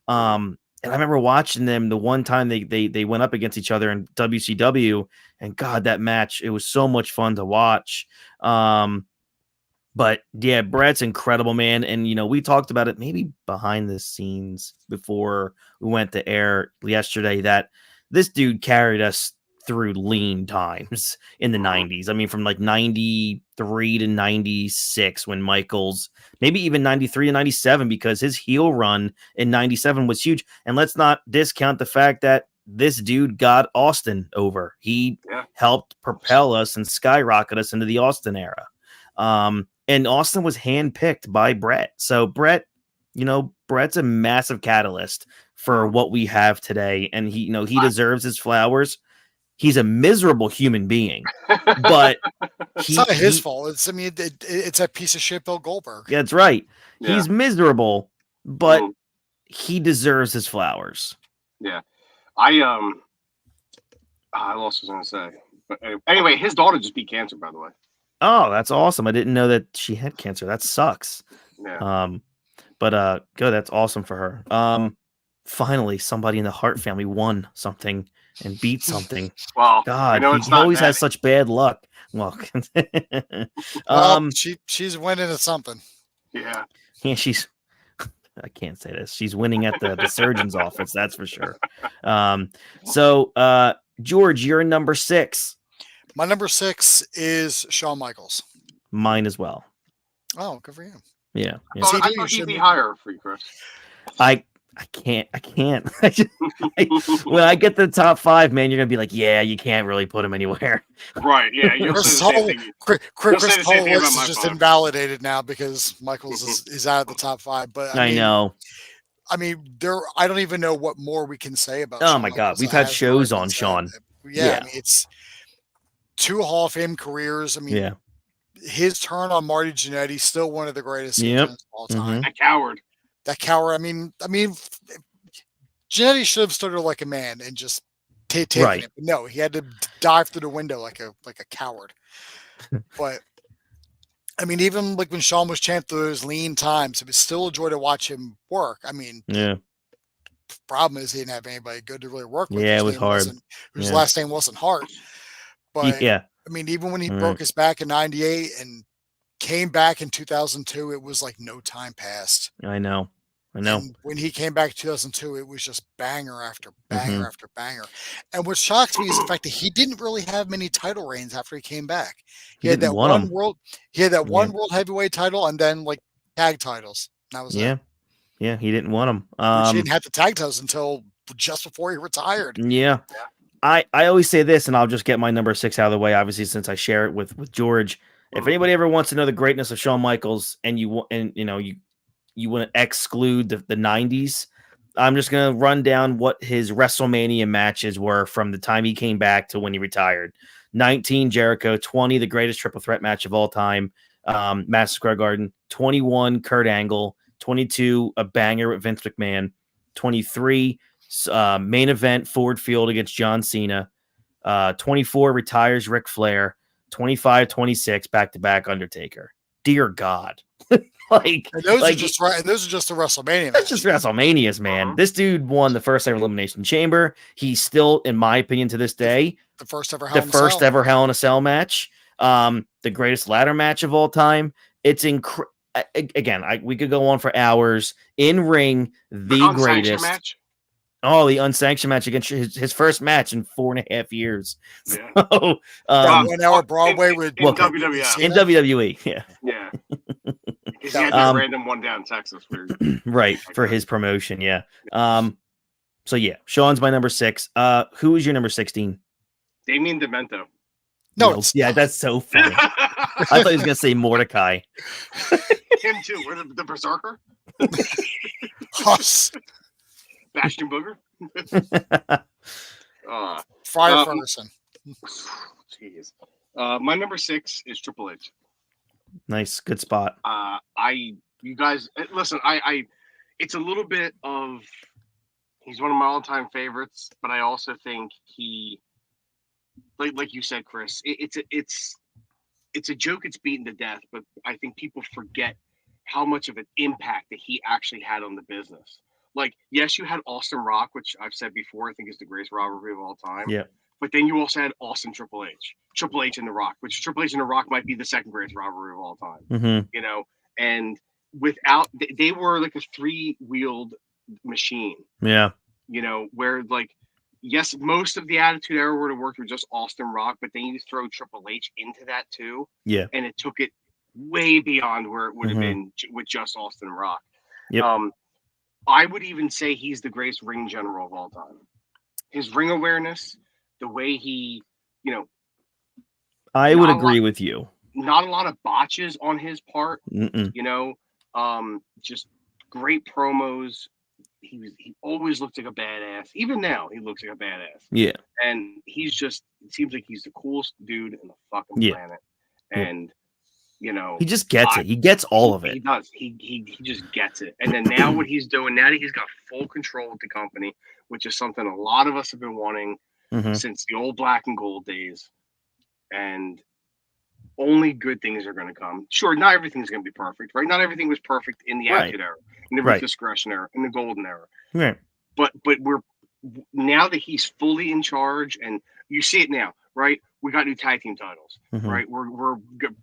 [SPEAKER 3] And I remember watching them the one time they went up against each other in WCW, and God, that match, it was so much fun to watch. But yeah, Bret's incredible, man. And, you know, we talked about it maybe behind the scenes before we went to air yesterday that this dude carried us through lean times in the 90s. I mean, from like 93 to 96 when Michaels, maybe even 93 to 97, because his heel run in 97 was huge. And let's not discount the fact that this dude got Austin over. He helped propel us and skyrocket us into the Austin era. And Austin was handpicked by Bret. So Bret, you know, Bret's a massive catalyst for what we have today. And he, you know, he deserves his flowers. He's a miserable human being, but
[SPEAKER 5] it's not his fault. It's, I mean, it's a piece of shit, Bill Goldberg.
[SPEAKER 3] That's right. Yeah. He's miserable, but he deserves his flowers.
[SPEAKER 4] Yeah. I lost what I was going to say. But anyway, his daughter just beat cancer, by the way.
[SPEAKER 3] Oh, that's awesome. I didn't know that she had cancer. That sucks.
[SPEAKER 4] Yeah.
[SPEAKER 3] But good. That's awesome for her. Finally, somebody in the Hart family won something and beat something.
[SPEAKER 4] Well,
[SPEAKER 3] God, he always has such bad luck. Well,
[SPEAKER 5] she's winning at something.
[SPEAKER 4] Yeah.
[SPEAKER 3] Yeah, I can't say this. She's winning at the surgeon's office. That's for sure. So, George, you're number 6.
[SPEAKER 5] My number 6 is Shawn Michaels.
[SPEAKER 3] Mine as well.
[SPEAKER 5] Oh, good for you.
[SPEAKER 3] Yeah.
[SPEAKER 4] I thought he'd be higher for you, Chris.
[SPEAKER 3] I can't. When I get to the top 5, man, you're gonna be like, yeah, you can't really put him anywhere.
[SPEAKER 4] Right? Yeah.
[SPEAKER 5] Chris Hall is just invalidated now because Michaels is out of the top 5. But
[SPEAKER 3] I know.
[SPEAKER 5] I mean, I don't even know what more we can say about.
[SPEAKER 3] Oh
[SPEAKER 5] Shawn
[SPEAKER 3] my God,
[SPEAKER 5] Michaels
[SPEAKER 3] we've
[SPEAKER 5] that
[SPEAKER 3] had
[SPEAKER 5] has
[SPEAKER 3] shows
[SPEAKER 5] already
[SPEAKER 3] on
[SPEAKER 5] been said.
[SPEAKER 3] Shawn.
[SPEAKER 5] Yeah, I mean, it's 2 Hall of Fame careers. I mean,
[SPEAKER 3] Yeah.
[SPEAKER 5] his turn on Marty Jannetty, still one of the greatest
[SPEAKER 3] Yep.
[SPEAKER 5] heel turns of all time.
[SPEAKER 4] That coward.
[SPEAKER 5] That coward. I mean, Jannetty should have stood there like a man and just taken
[SPEAKER 3] Right.
[SPEAKER 5] it. But no, he had to dive through the window like a coward. But I mean, even like when Shawn was champed through his lean times, it was still a joy to watch him work. I mean,
[SPEAKER 3] Yeah.
[SPEAKER 5] problem is he didn't have anybody good to really work with.
[SPEAKER 3] Yeah,
[SPEAKER 5] His
[SPEAKER 3] it was
[SPEAKER 5] name
[SPEAKER 3] hard.
[SPEAKER 5] wasn't- Whose
[SPEAKER 3] Yeah.
[SPEAKER 5] last name wasn't Hart. But
[SPEAKER 3] Yeah.
[SPEAKER 5] I mean, even when he
[SPEAKER 3] Right.
[SPEAKER 5] broke his back in '98 and came back in 2002, it was like no time passed.
[SPEAKER 3] I know.
[SPEAKER 5] And when he came back in 2002, it was just banger after banger
[SPEAKER 3] Mhm.
[SPEAKER 5] after banger. And what shocks me is the fact that he didn't really have many title reigns after he came back. He had
[SPEAKER 3] didn't
[SPEAKER 5] that
[SPEAKER 3] want
[SPEAKER 5] one
[SPEAKER 3] 'em.
[SPEAKER 5] world. He had that
[SPEAKER 3] Yeah.
[SPEAKER 5] one world heavyweight title, and then like tag titles. That was
[SPEAKER 3] Yeah.
[SPEAKER 5] it.
[SPEAKER 3] Yeah. He didn't want
[SPEAKER 5] Which he
[SPEAKER 3] him.
[SPEAKER 5] didn't have the tag titles until just before he retired.
[SPEAKER 3] Yeah. I always say this, and I'll just get my number 6 out of the way, obviously, since I share it with George. If anybody ever wants to know the greatness of Shawn Michaels and you want to exclude the 90s, I'm just going to run down what his WrestleMania matches were from the time he came back to when he retired. 19, Jericho. 20, the greatest triple threat match of all time, Madison Square Garden. 21, Kurt Angle. 22, a banger with Vince McMahon. 23, main event, Ford Field against John Cena. 24, retires Ric Flair. 25, 26, back-to-back Undertaker. Dear God.
[SPEAKER 5] And those are just right. And those are just the WrestleMania.
[SPEAKER 3] That's just WrestleManias, man. This dude won the first ever Elimination Chamber. He's still, in my opinion, to this day,
[SPEAKER 5] the first ever
[SPEAKER 3] Hell in a Cell match. The greatest ladder match of all time. It's again, we could go on for hours. In ring, the greatest
[SPEAKER 4] match.
[SPEAKER 3] Oh, the unsanctioned match against his first match in 4.5 years.
[SPEAKER 4] Yeah.
[SPEAKER 3] So,
[SPEAKER 5] 1 hour Broadway
[SPEAKER 4] in
[SPEAKER 5] with
[SPEAKER 4] WWF.
[SPEAKER 3] in WWE, yeah.
[SPEAKER 4] Yeah. He had that random one down in Texas.
[SPEAKER 3] Right, for his promotion, yeah. So yeah, Shawn's my number 6. Who is your number 16?
[SPEAKER 4] Damien Demento.
[SPEAKER 5] No,
[SPEAKER 3] yeah, that's so funny. I thought he was gonna say Mordecai.
[SPEAKER 4] Him too. We're the Berserker.
[SPEAKER 5] Huss.
[SPEAKER 4] Bastion Booger.
[SPEAKER 5] Friar Ferguson.
[SPEAKER 4] Jeez. My number 6 is Triple H.
[SPEAKER 3] Nice, good spot.
[SPEAKER 4] You guys listen. It's a little bit of. He's one of my all-time favorites, but I also think he, like you said, Chris, it's a joke. It's beaten to death, but I think people forget how much of an impact that he actually had on the business. Like, yes, you had Austin Rock, which I've said before, I think is the greatest rivalry of all time.
[SPEAKER 3] Yeah.
[SPEAKER 4] But then you also had Austin Triple H and The Rock, which Triple H and The Rock might be the second greatest rivalry of all time.
[SPEAKER 3] Mm-hmm.
[SPEAKER 4] And without, they were like a 3-wheeled machine.
[SPEAKER 3] Yeah.
[SPEAKER 4] Where like, yes, most of the Attitude Era would have worked with just Austin Rock, but then you throw Triple H into that too.
[SPEAKER 3] Yeah.
[SPEAKER 4] And it took it way beyond where it would have been with just Austin Rock.
[SPEAKER 3] Yep.
[SPEAKER 4] I would even say he's the greatest ring general of all time. His ring awareness, the way he,
[SPEAKER 3] I would agree with you.
[SPEAKER 4] Not a lot of botches on his part.
[SPEAKER 3] Mm-mm.
[SPEAKER 4] Just great promos. He always looked like a badass. Even now, he looks like a badass.
[SPEAKER 3] Yeah.
[SPEAKER 4] And it seems like he's the coolest dude in the fucking planet. And
[SPEAKER 3] he just gets it. He gets all of it.
[SPEAKER 4] He does. He just gets it. And then now what he's doing, now that he's got full control of the company, which is something a lot of us have been wanting since the old Black and Gold days. And only good things are going to come. Sure, not everything's going to be perfect, right? Not everything was perfect in the Attitude Era, in the Discretion Era, in the Golden Era.
[SPEAKER 3] Right.
[SPEAKER 4] But we're now that he's fully in charge, and you see it now, right? We got new tag team titles, right? We're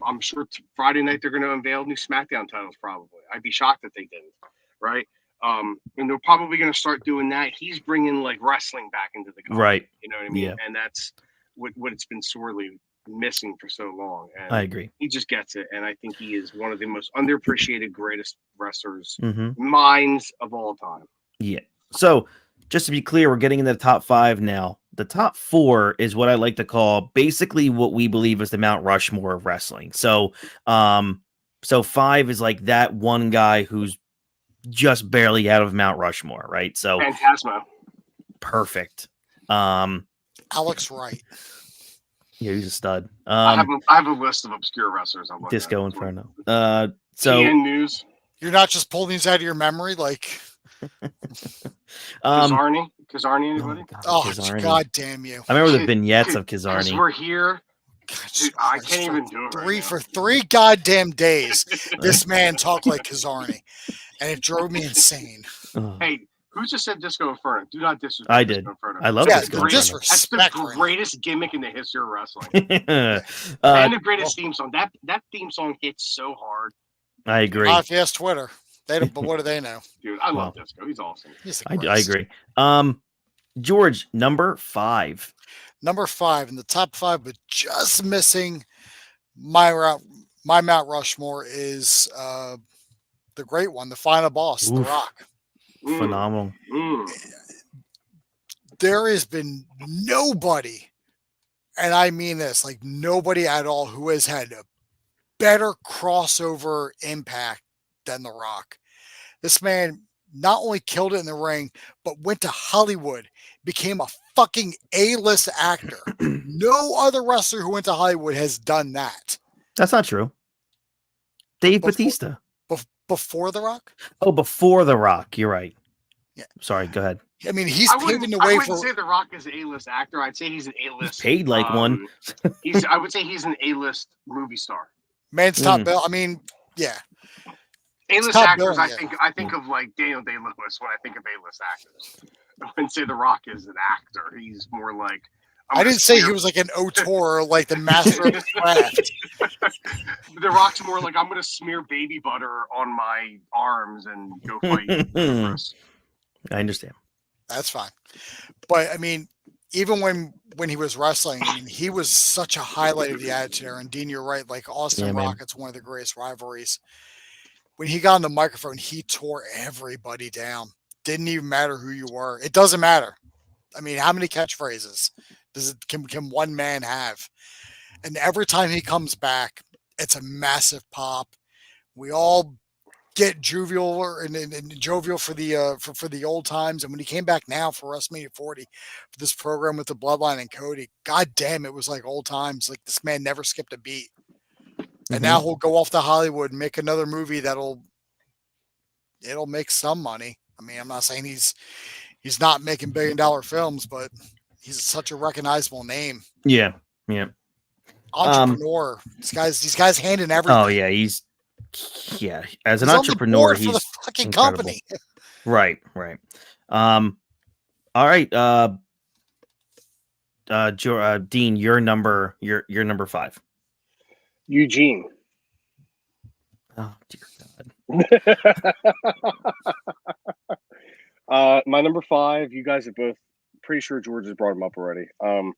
[SPEAKER 4] I'm sure Friday night they're going to unveil new SmackDown titles. Probably, I'd be shocked if they didn't, right? And they're probably going to start doing that. He's bringing like wrestling back into the company,
[SPEAKER 3] right?
[SPEAKER 4] You know what I mean?
[SPEAKER 3] Yeah.
[SPEAKER 4] And that's what it's been sorely missing for so long. And
[SPEAKER 3] I agree.
[SPEAKER 4] He just gets it, and I think he is one of the most underappreciated, greatest wrestlers,
[SPEAKER 3] Mm-hmm.
[SPEAKER 4] minds of all time.
[SPEAKER 3] Yeah. So just to be clear, we're getting into the top 5 now. The top 4 is what I like to call basically what we believe is the Mount Rushmore of wrestling. So, so 5 is like that one guy who's just barely out of Mount Rushmore, right? So
[SPEAKER 4] Phantasmo.
[SPEAKER 3] perfect.
[SPEAKER 5] Alex Wright.
[SPEAKER 3] Yeah, he's a stud.
[SPEAKER 4] I have a list of obscure wrestlers. I'm looking
[SPEAKER 3] Disco
[SPEAKER 4] at.
[SPEAKER 3] Inferno. So
[SPEAKER 4] TN News.
[SPEAKER 5] You're not just pulling these out of your memory, like.
[SPEAKER 4] Kazarni.
[SPEAKER 3] Oh,
[SPEAKER 4] Anybody?
[SPEAKER 3] God,
[SPEAKER 5] Oh,
[SPEAKER 3] Kazarni.
[SPEAKER 5] God damn you!
[SPEAKER 3] I remember the vignettes of
[SPEAKER 4] Because
[SPEAKER 3] Kazarni.
[SPEAKER 4] we're here. Dude, I
[SPEAKER 5] Christ,
[SPEAKER 4] can't
[SPEAKER 5] for
[SPEAKER 4] even do it
[SPEAKER 5] three
[SPEAKER 4] right
[SPEAKER 5] for 3 goddamn days. This man talked like Kazarni, and it drove me insane.
[SPEAKER 3] Oh,
[SPEAKER 4] Hey, who just said Disco Inferno? Do not disrespect
[SPEAKER 3] I
[SPEAKER 4] Disco
[SPEAKER 3] did.
[SPEAKER 4] Inferno.
[SPEAKER 3] I love
[SPEAKER 5] Yeah,
[SPEAKER 3] Disco
[SPEAKER 5] the
[SPEAKER 3] Inferno.
[SPEAKER 4] That's
[SPEAKER 5] disrespect.
[SPEAKER 4] the
[SPEAKER 5] right
[SPEAKER 4] greatest gimmick in the history of wrestling.
[SPEAKER 3] And
[SPEAKER 4] the greatest theme song. That theme song hits so hard.
[SPEAKER 3] I agree.
[SPEAKER 5] now. If you ask Twitter, they don't. But what do they know?
[SPEAKER 4] Dude, I love
[SPEAKER 3] Well,
[SPEAKER 4] Disco. He's awesome.
[SPEAKER 5] He's the
[SPEAKER 3] I
[SPEAKER 5] greatest.
[SPEAKER 3] agree. George, number 5.
[SPEAKER 5] Number 5 in the top 5, but just missing my Mount Rushmore is the great one, the final boss, The
[SPEAKER 3] Oof.
[SPEAKER 5] Rock.
[SPEAKER 3] Phenomenal.
[SPEAKER 5] There has been nobody, and I mean this, like nobody at all, who has had a better crossover impact than The Rock. This man not only killed it in the ring, but went to Hollywood, became a fucking A-list actor. No other wrestler who went to Hollywood has done that.
[SPEAKER 3] That's not true. Dave
[SPEAKER 5] Before-
[SPEAKER 3] Bautista.
[SPEAKER 5] Before The Rock?
[SPEAKER 3] Oh, before The Rock. You're right.
[SPEAKER 5] Yeah.
[SPEAKER 3] Sorry, go ahead.
[SPEAKER 5] I mean, he's paving the way
[SPEAKER 4] I wouldn't
[SPEAKER 5] for.
[SPEAKER 4] say The Rock is an A-list actor. I'd say he's an A-list.
[SPEAKER 3] Paid like one.
[SPEAKER 4] I would say he's an A-list movie star.
[SPEAKER 5] Man's top bill. I mean, yeah.
[SPEAKER 4] A-list
[SPEAKER 5] top
[SPEAKER 4] actors,
[SPEAKER 5] billing,
[SPEAKER 4] I think of like Daniel Day-Lewis when I think of A-list actors. I wouldn't say The Rock is an actor. He's more like.
[SPEAKER 5] I didn't say he was like an auteur, like the master of the craft.
[SPEAKER 4] The Rock's more like, I'm going to smear baby butter on my arms and go fight. Chris.
[SPEAKER 3] I understand.
[SPEAKER 5] That's fine. But I mean, even when he was wrestling, I mean, he was such a highlight of the Attitude Era. And Dean, you're right. Like Austin
[SPEAKER 3] Yeah, man.
[SPEAKER 5] Rocket's one of the greatest rivalries. When he got on the microphone, he tore everybody down. Didn't even matter who you were. It doesn't matter. I mean, how many catchphrases can one man have? And every time he comes back, it's a massive pop. We all get jovial and jovial for the for the old times. And when he came back now for WrestleMania 40 for this program with the Bloodline and Cody, god damn, it was like old times. Like this man never skipped a beat. And now he'll go off to Hollywood and make another movie it'll make some money. I mean, I'm not saying he's not making $1 billion films, but he's such a recognizable name.
[SPEAKER 3] Yeah.
[SPEAKER 5] Entrepreneur. These guys handing everything.
[SPEAKER 3] Oh yeah, as an
[SPEAKER 5] He's on the
[SPEAKER 3] entrepreneur,
[SPEAKER 5] board
[SPEAKER 3] he's
[SPEAKER 5] for the fucking
[SPEAKER 3] incredible.
[SPEAKER 5] company.
[SPEAKER 3] Right. All right. Dean, you're number 5.
[SPEAKER 4] Eugene.
[SPEAKER 3] Oh dear God.
[SPEAKER 4] My number 5, you guys have both, pretty sure George has brought him up already. But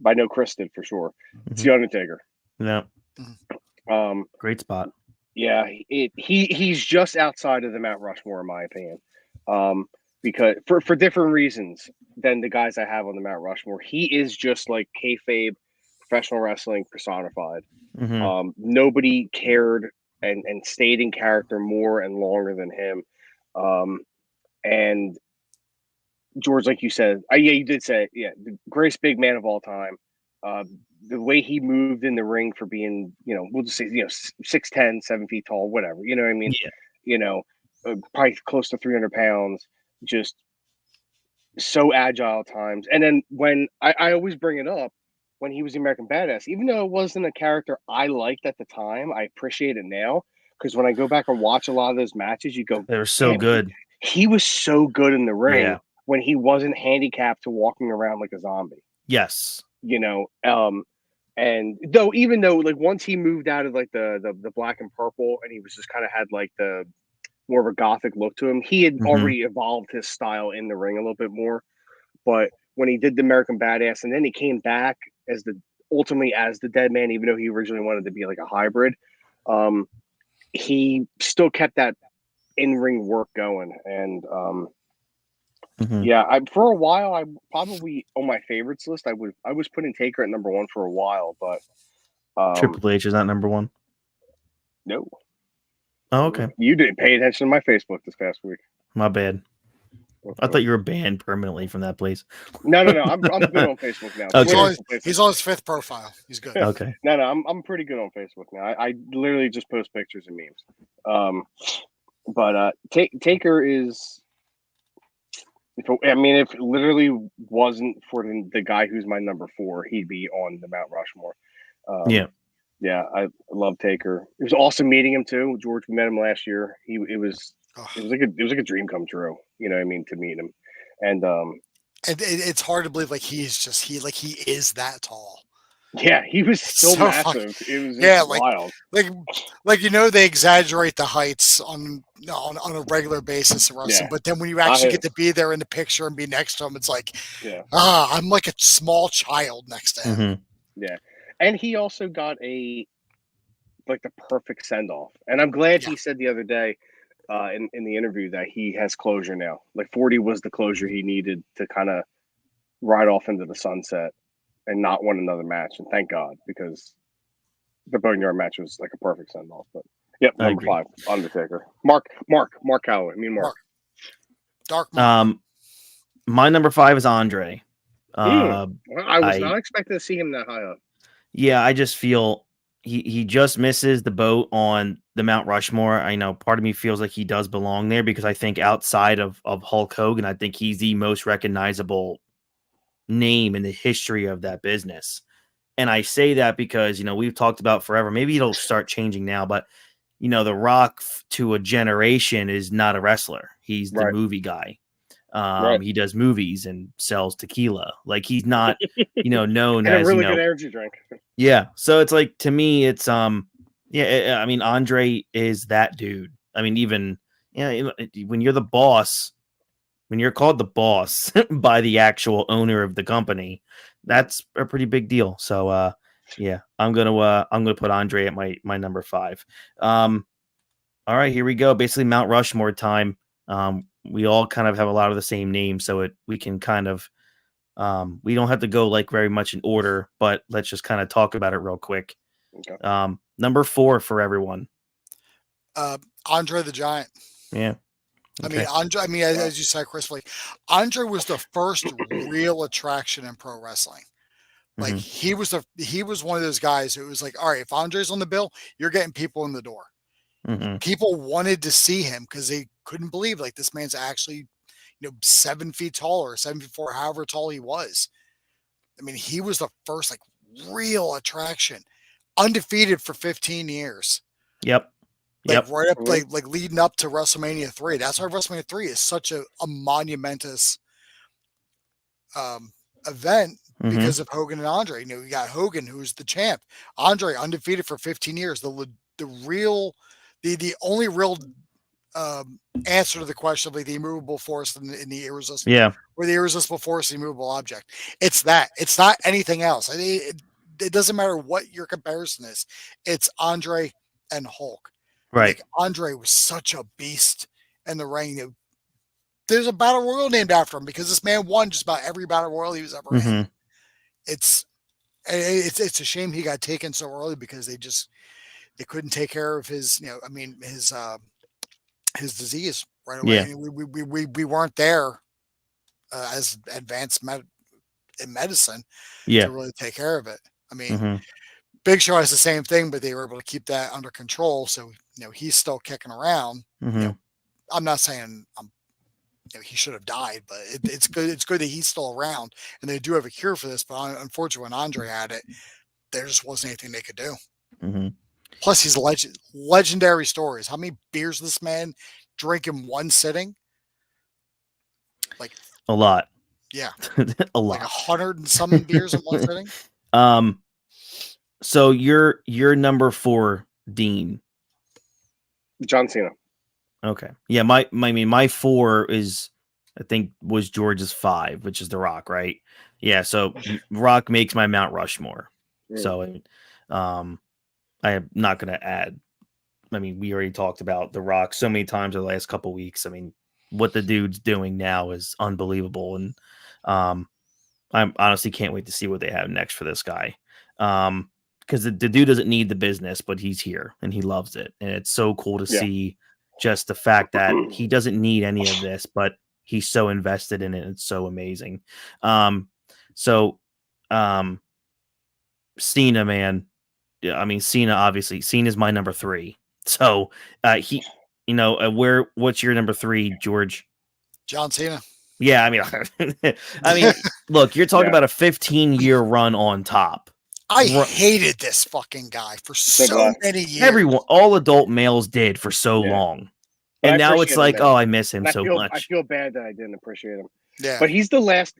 [SPEAKER 4] I know Chris did for sure. It's The Undertaker.
[SPEAKER 3] No. Great spot.
[SPEAKER 4] Yeah, he's just outside of the Mount Rushmore, in my opinion. Because for different reasons than the guys I have on the Mount Rushmore. He is just like kayfabe professional wrestling personified. Nobody cared and stayed in character more and longer than him. And George, like you said, you did say, the greatest big man of all time. The way he moved in the ring for being, we'll just say, 6'10", 7 feet tall, whatever, you know what I mean? Yeah. Probably close to 300 pounds, just so agile at times. And then when I always bring it up, when he was the American Badass, even though it wasn't a character I liked at the time, I appreciate it now. Because when I go back and watch a lot of those matches, you go,
[SPEAKER 3] they were so good.
[SPEAKER 4] He was so good in the ring.
[SPEAKER 3] Yeah.
[SPEAKER 4] When he wasn't handicapped to walking around like a zombie,
[SPEAKER 3] Yes.
[SPEAKER 4] And even though like once he moved out of like the black and purple and he was just kind of had like the more of a gothic look to him, he had already evolved his style in the ring a little bit more. But when he did the American Badass and then he came back as ultimately as the Dead Man, even though he originally wanted to be like a hybrid, he still kept that in-ring work going. And for a while, I probably on my favorites list, I was putting Taker at number 1 for a while, but
[SPEAKER 3] Triple H is not number 1.
[SPEAKER 4] No.
[SPEAKER 3] Oh, okay.
[SPEAKER 4] You didn't pay attention to my Facebook this past week.
[SPEAKER 3] My bad. I thought you were banned permanently from that place.
[SPEAKER 4] No. I'm good on Facebook now.
[SPEAKER 3] Okay.
[SPEAKER 5] He's on his 5th profile. He's good.
[SPEAKER 3] Okay.
[SPEAKER 4] No, I'm pretty good on Facebook now. I literally just post pictures and memes. But Taker is. If it literally wasn't for the guy who's my number 4, he'd be on the Mount Rushmore. Yeah, I love Taker. It was awesome meeting him too. George, we met him last year. It was like a dream come true. You know what I mean, to meet him, and
[SPEAKER 5] it's hard to believe he is that tall.
[SPEAKER 4] Yeah, he was so massive. It was wild.
[SPEAKER 5] They exaggerate the heights on a regular basis in wrestling, but then when you actually get to be there in the picture and be next to him, it's I'm like a small child next to him.
[SPEAKER 3] Mm-hmm.
[SPEAKER 4] Yeah, and he also got the perfect send off, and I'm glad he said the other day in the interview that he has closure now. 40 was the closure he needed to kind of ride off into the sunset and not want another match, and thank God, because the Boneyard match was a perfect send off. But yep, number 5, Undertaker. Mark Calloway. Mark.
[SPEAKER 5] Dark Mark.
[SPEAKER 3] My number 5 is Andre.
[SPEAKER 4] I was not expecting to see him that high up.
[SPEAKER 3] Yeah, I just feel he just misses the boat on the Mount Rushmore. I know part of me feels like he does belong there because I think outside of Hulk Hogan, I think he's the most recognizable name in the history of that business. And I say that because, we've talked about forever, maybe it'll start changing now, but The Rock to a generation is not a wrestler. He's the movie guy. He does movies and sells tequila. He's not, known as
[SPEAKER 4] a really good energy drink.
[SPEAKER 3] Yeah. So it's to me, it's Andre is that dude. Even when you're the boss, when you're called the boss by the actual owner of the company, that's a pretty big deal. So I'm gonna put Andre at my number 5. All right, here we go. Basically Mount Rushmore time. We all kind of have a lot of the same names, so we can kind of we don't have to go very much in order, but let's just kind of talk about it real quick.
[SPEAKER 4] Okay.
[SPEAKER 3] Number 4 for everyone.
[SPEAKER 5] Andre the Giant.
[SPEAKER 3] Yeah. Okay.
[SPEAKER 5] Andre. As you said, Chris, Andre was the first real attraction in pro wrestling. He was one of those guys who was all right, if Andre's on the bill, you're getting people in the door.
[SPEAKER 3] Mm-hmm.
[SPEAKER 5] People wanted to see him because they couldn't believe this man's actually 7 feet tall or 7 feet 4, however tall he was. He was the first real attraction, undefeated for 15 years.
[SPEAKER 3] Yep.
[SPEAKER 5] Right up leading up to WrestleMania 3. That's why WrestleMania 3 is such a monumentous event because of Hogan and Andre. You got Hogan, who's the champ. Andre undefeated for 15 years. The only real answer to the question of the immovable force in the irresistible, or the irresistible force, the immovable object. It's that. It's not anything else. It doesn't matter what your comparison is. It's Andre and Hulk.
[SPEAKER 3] Right.
[SPEAKER 5] Andre was such a beast in the ring. There's a battle royal named after him because this man won just about every battle royal he was ever in. It's a shame he got taken so early because they couldn't take care of his disease right away.
[SPEAKER 3] Yeah.
[SPEAKER 5] We weren't there as advanced in medicine
[SPEAKER 3] to
[SPEAKER 5] really take care of it. Big Show has the same thing, but they were able to keep that under control. So, he's still kicking around. I'm not saying he should have died, but it's good. It's good that he's still around, and they do have a cure for this. But unfortunately, when Andre had it, there just wasn't anything they could do. Plus, he's legendary stories. How many beers this man drink in one sitting?
[SPEAKER 3] A lot.
[SPEAKER 5] Yeah,
[SPEAKER 3] a lot.
[SPEAKER 5] 100 and something beers in one sitting.
[SPEAKER 3] So you're number 4, Dean.
[SPEAKER 4] John Cena.
[SPEAKER 3] Okay. Yeah, my 4 is, I think, was George's 5, which is The Rock, right? Yeah, so Rock makes my Mount Rushmore. So I am not going to add. We already talked about The Rock so many times in the last couple of weeks. What the dude's doing now is unbelievable, and I honestly can't wait to see what they have next for this guy. because the dude doesn't need the business, but he's here and he loves it. And it's so cool to see just the fact that he doesn't need any of this, but he's so invested in it. It's so amazing. Cena, man. Yeah, I mean, Cena's my number 3. So what's your number 3, George?
[SPEAKER 5] John Cena.
[SPEAKER 3] Yeah, I mean, look, you're talking about a 15-year run on top.
[SPEAKER 5] I hated this fucking guy for so many years.
[SPEAKER 3] Everyone, all adult males did for so long.
[SPEAKER 4] But
[SPEAKER 3] and now it's like, I miss him so much.
[SPEAKER 4] I feel bad that I didn't appreciate him.
[SPEAKER 5] Yeah.
[SPEAKER 4] But he's the last.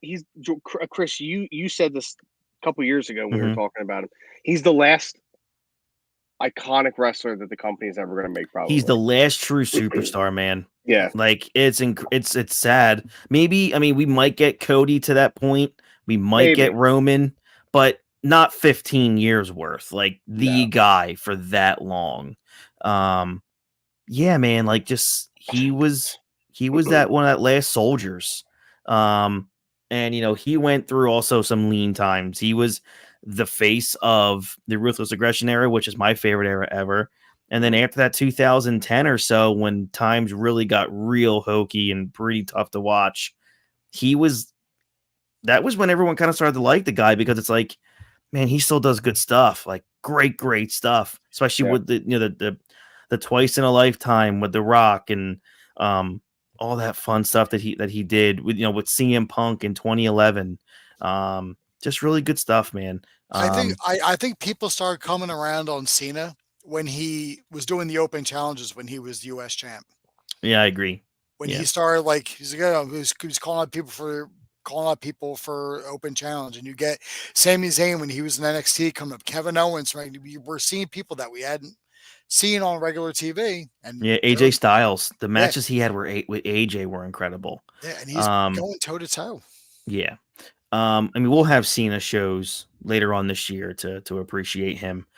[SPEAKER 4] Chris, you said this a couple years ago when we were talking about him. He's the last iconic wrestler that the company is ever going to make. Probably
[SPEAKER 3] he's the last true superstar, man.
[SPEAKER 4] Yeah,
[SPEAKER 3] like it's sad. Maybe we might get Cody to that point. We might get Roman, but not 15 years worth. Like the guy for that long. Yeah, man. Like he was that one of that last soldiers. And he went through also some lean times. He was the face of the Ruthless Aggression era, which is my favorite era ever. And then after that 2010 or so, when times really got real hokey and pretty tough to watch, that was when everyone kind of started to like the guy, because it's like, man, he still does good stuff, like great stuff, especially with the Twice in a Lifetime with The Rock and all that fun stuff that he did with CM Punk in 2011. Just really good stuff, man.
[SPEAKER 5] I think people started coming around on Cena when he was doing the open challenges when he was US champ.
[SPEAKER 3] Yeah, I agree.
[SPEAKER 5] When he started, like, he was calling out people for open challenge, and you get Sami Zayn when he was in NXT coming up, Kevin Owens, right? We're seeing people that we hadn't seen on regular TV. And
[SPEAKER 3] AJ Styles, the matches he had with AJ were incredible.
[SPEAKER 5] Yeah, and he's going toe to toe.
[SPEAKER 3] Yeah. We'll have Cena shows later on this year to appreciate him.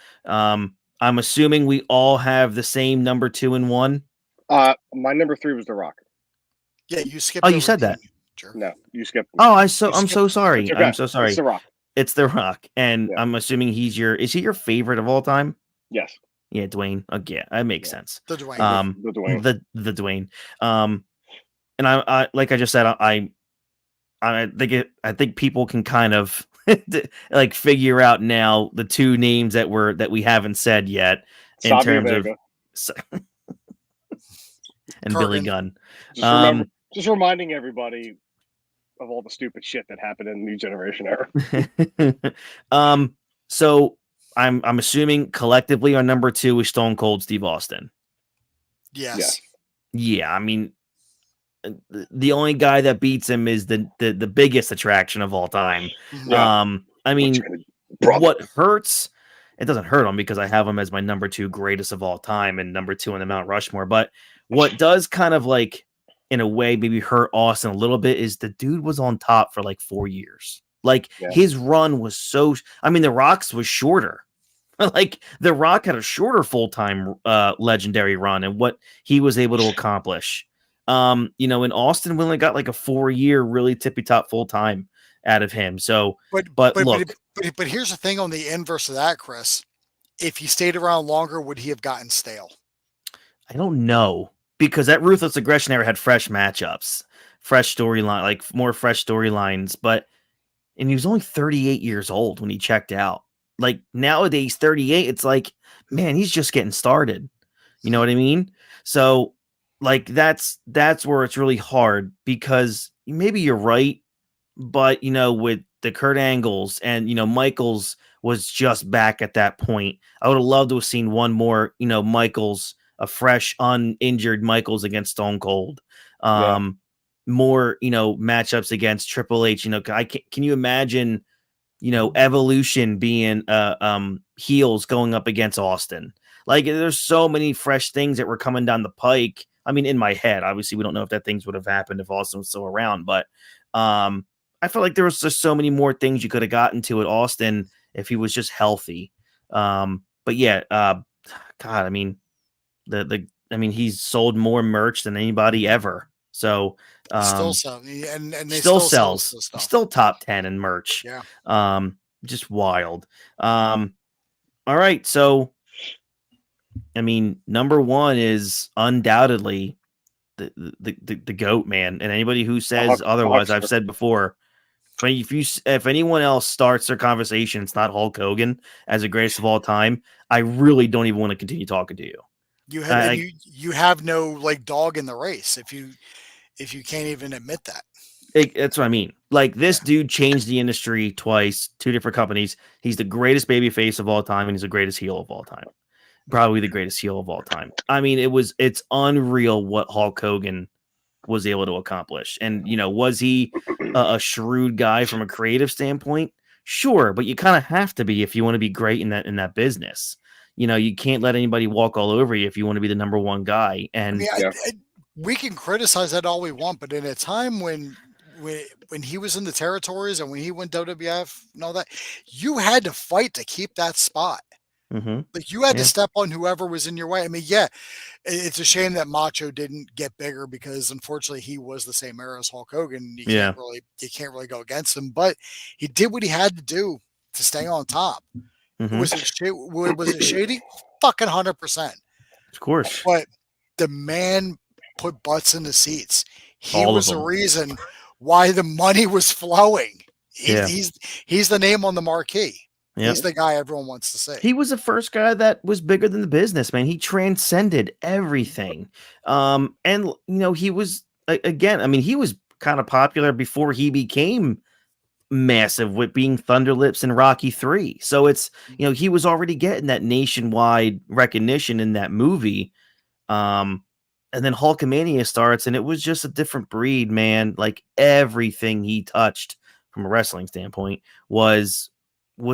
[SPEAKER 3] I'm assuming we all have the same number 2 and 1.
[SPEAKER 4] My number 3 was The Rock.
[SPEAKER 5] Yeah, you skipped.
[SPEAKER 3] Oh, you said that.
[SPEAKER 5] Sure.
[SPEAKER 4] No, you skipped.
[SPEAKER 3] Oh, I'm so sorry.
[SPEAKER 4] Okay.
[SPEAKER 3] I'm so sorry.
[SPEAKER 4] It's The Rock.
[SPEAKER 3] It's The Rock, and I'm assuming is he your favorite of all time?
[SPEAKER 4] Yes.
[SPEAKER 3] Yeah, Dwayne. Yeah, that makes sense.
[SPEAKER 5] The Dwayne.
[SPEAKER 4] The Dwayne.
[SPEAKER 3] The Dwayne. And I like I just said, I think people can kind of like figure out now the 2 names that we haven't said yet in
[SPEAKER 4] Savio
[SPEAKER 3] terms
[SPEAKER 4] Vega.
[SPEAKER 3] of and Billy Gunn.
[SPEAKER 4] Just reminding everybody of all the stupid shit that happened in the New Generation era.
[SPEAKER 3] So I'm assuming collectively our number 2 is Stone Cold Steve Austin.
[SPEAKER 5] Yes.
[SPEAKER 3] Yeah, I mean, the only guy that beats him is the biggest attraction of all time.
[SPEAKER 4] Yeah.
[SPEAKER 3] What hurts, it doesn't hurt him because I have him as my number 2 greatest of all time and number 2 in the Mount Rushmore. But what does kind of like, in a way, maybe hurt Austin a little bit is the dude was on top for like 4 years. Like his run was The Rock's was shorter. Like The Rock had a shorter full-time legendary run and what he was able to accomplish. In Austin, we only got like a 4-year really tippy top full time out of him. So, but
[SPEAKER 5] here's the thing on the inverse of that, Chris. If he stayed around longer, would he have gotten stale?
[SPEAKER 3] I don't know, because that Ruthless Aggression era had fresh matchups, fresh storyline, like more fresh storylines. And he was only 38 years old when he checked out. Like nowadays, 38, it's like, man, he's just getting started. You know what I mean? So. Like that's where it's really hard, because maybe you're right, but with the Kurt Angles and Michaels was just back at that point. I would have loved to have seen one more, Michaels, a fresh, uninjured Michaels against Stone Cold. More, matchups against Triple H. Can you imagine, Evolution being heels going up against Austin? Like there's so many fresh things that were coming down the pike. I mean, in my head, obviously, we don't know if that things would have happened if Austin was still around, but I felt like there was just so many more things you could have gotten to at Austin if he was just healthy. But yeah, God, I mean, he's sold more merch than anybody ever. So
[SPEAKER 5] still sells, and they
[SPEAKER 3] still sells, still top 10 in merch.
[SPEAKER 5] Yeah,
[SPEAKER 3] just wild. All right. So, I mean, number one is undoubtedly the GOAT, man. And anybody who says otherwise, I've said before, if anyone else starts their conversation, it's not Hulk Hogan as the greatest of all time, I really don't even want to continue talking to you.
[SPEAKER 5] You have no like dog in the race if you can't even admit that.
[SPEAKER 3] That's what I mean. Like, this dude changed the industry twice, 2 different companies. He's the greatest babyface of all time, and he's the greatest heel of all time. Probably the greatest heel of all time. I mean, it's unreal what Hulk Hogan was able to accomplish. And, you know, was he a shrewd guy from a creative standpoint? Sure, but you kind of have to be if you want to be great in that business. You know, you can't let anybody walk all over you if you want to be the number one guy. And
[SPEAKER 5] we can criticize that all we want, but in a time when he was in the territories and when he went WWF and all that, you had to fight to keep that spot.
[SPEAKER 3] Mm-hmm.
[SPEAKER 5] Like, you had to step on whoever was in your way. I mean, yeah, it's a shame that Macho didn't get bigger because unfortunately he was the same era as Hulk Hogan. You can't really go against him, but he did what he had to do to stay on top.
[SPEAKER 3] Mm-hmm.
[SPEAKER 5] Was it shady? Fucking 100%.
[SPEAKER 3] Of course.
[SPEAKER 5] But the man put butts in the seats. He was the reason why the money was flowing. He's the name on the marquee. Yep. He's the guy everyone wants to see.
[SPEAKER 3] He was the first guy that was bigger than the business, man. He transcended everything. And, you know, he was, again, I mean, he was kind of popular before he became massive with being Thunder Lips and Rocky 3. So it's, you know, he was already getting that nationwide recognition in that movie. And then Hulkamania starts, and it was just a different breed, man. Like, everything he touched from a wrestling standpoint was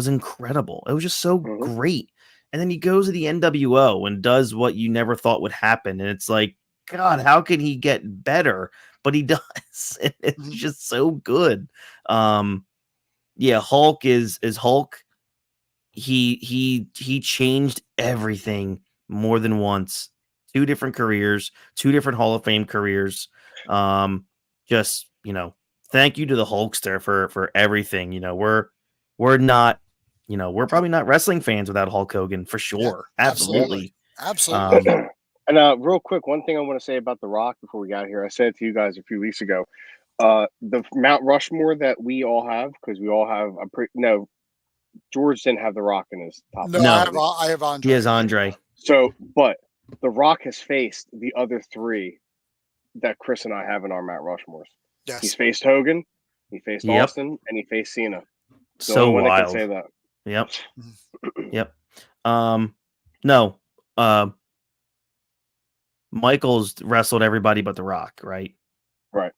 [SPEAKER 3] incredible. It was just so great. And then he goes to the NWO and does what you never thought would happen. And it's like, God, how can he get better? But he does. It's just so good. Hulk is Hulk. He changed everything more than once. 2 different careers, 2 different Hall of Fame careers. Just, you know, thank you to the Hulkster for everything. You know, we're not, you know, we're probably not wrestling fans without Hulk Hogan for sure. Yeah, absolutely.
[SPEAKER 4] And real quick, one thing I want to say about The Rock before we got here, I said it to you guys a few weeks ago. The Mount Rushmore that we all have, because we all have George didn't have The Rock in his top.
[SPEAKER 5] No, I have Andre.
[SPEAKER 3] He has Andre.
[SPEAKER 4] So, but The Rock has faced the other 3 that Chris and I have in our Mount Rushmores.
[SPEAKER 5] Yes.
[SPEAKER 4] He's faced Hogan, he faced Austin, and he faced Cena.
[SPEAKER 3] So wild.
[SPEAKER 4] I can say that.
[SPEAKER 3] Yep. No. Michaels wrestled everybody but The Rock, right?
[SPEAKER 4] Right.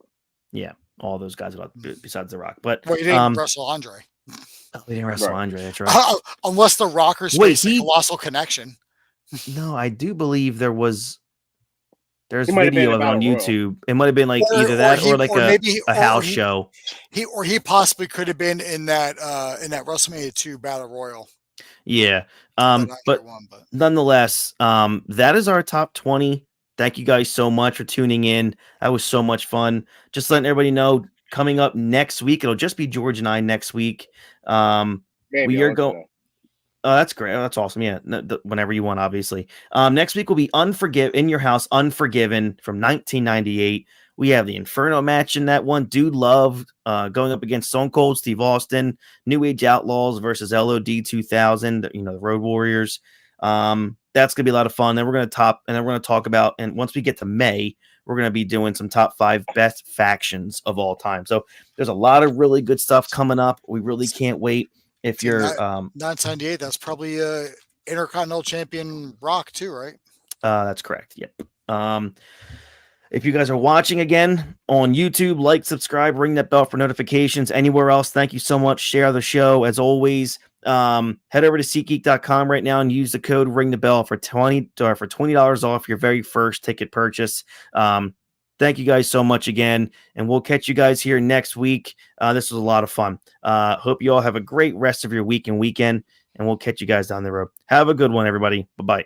[SPEAKER 3] Yeah. All those guys besides The Rock. But
[SPEAKER 5] he didn't wrestle Andre.
[SPEAKER 3] Oh, he didn't wrestle Andre. That's right.
[SPEAKER 5] Unless the Rockers faced a Colossal Connection.
[SPEAKER 3] No, I do believe there's video of it on YouTube. It might have been like either that or like a house show.
[SPEAKER 5] He possibly could have been in that WrestleMania 2 Battle Royal.
[SPEAKER 3] Yeah. But nonetheless, that is our top 20. Thank you guys so much for tuning in. That was so much fun. Just letting everybody know, coming up next week, it'll just be George and I next week. We are going. Oh, that's great. Oh, that's awesome. Yeah. Whenever you want, obviously. Next week will be In Your House, Unforgiven from 1998. We have the Inferno match in that one. Dude Love going up against Stone Cold Steve Austin. New Age Outlaws versus LOD 2000. You know, the Road Warriors. That's gonna be a lot of fun. Then we're gonna talk about, and once we get to May, we're gonna be doing some top 5 best factions of all time. So there's a lot of really good stuff coming up. We really can't wait. If you're
[SPEAKER 5] 1998, that's probably Intercontinental Champion Rock too, right?
[SPEAKER 3] That's correct. Yep. If you guys are watching again on YouTube, like, subscribe, ring that bell for notifications. Anywhere else, thank you so much. Share the show as always. Head over to SeatGeek.com right now and use the code Ring the Bell for $20 off your very first ticket purchase. Thank you guys so much again, and we'll catch you guys here next week. This was a lot of fun. Hope you all have a great rest of your week and weekend, and we'll catch you guys down the road. Have a good one, everybody. Bye-bye.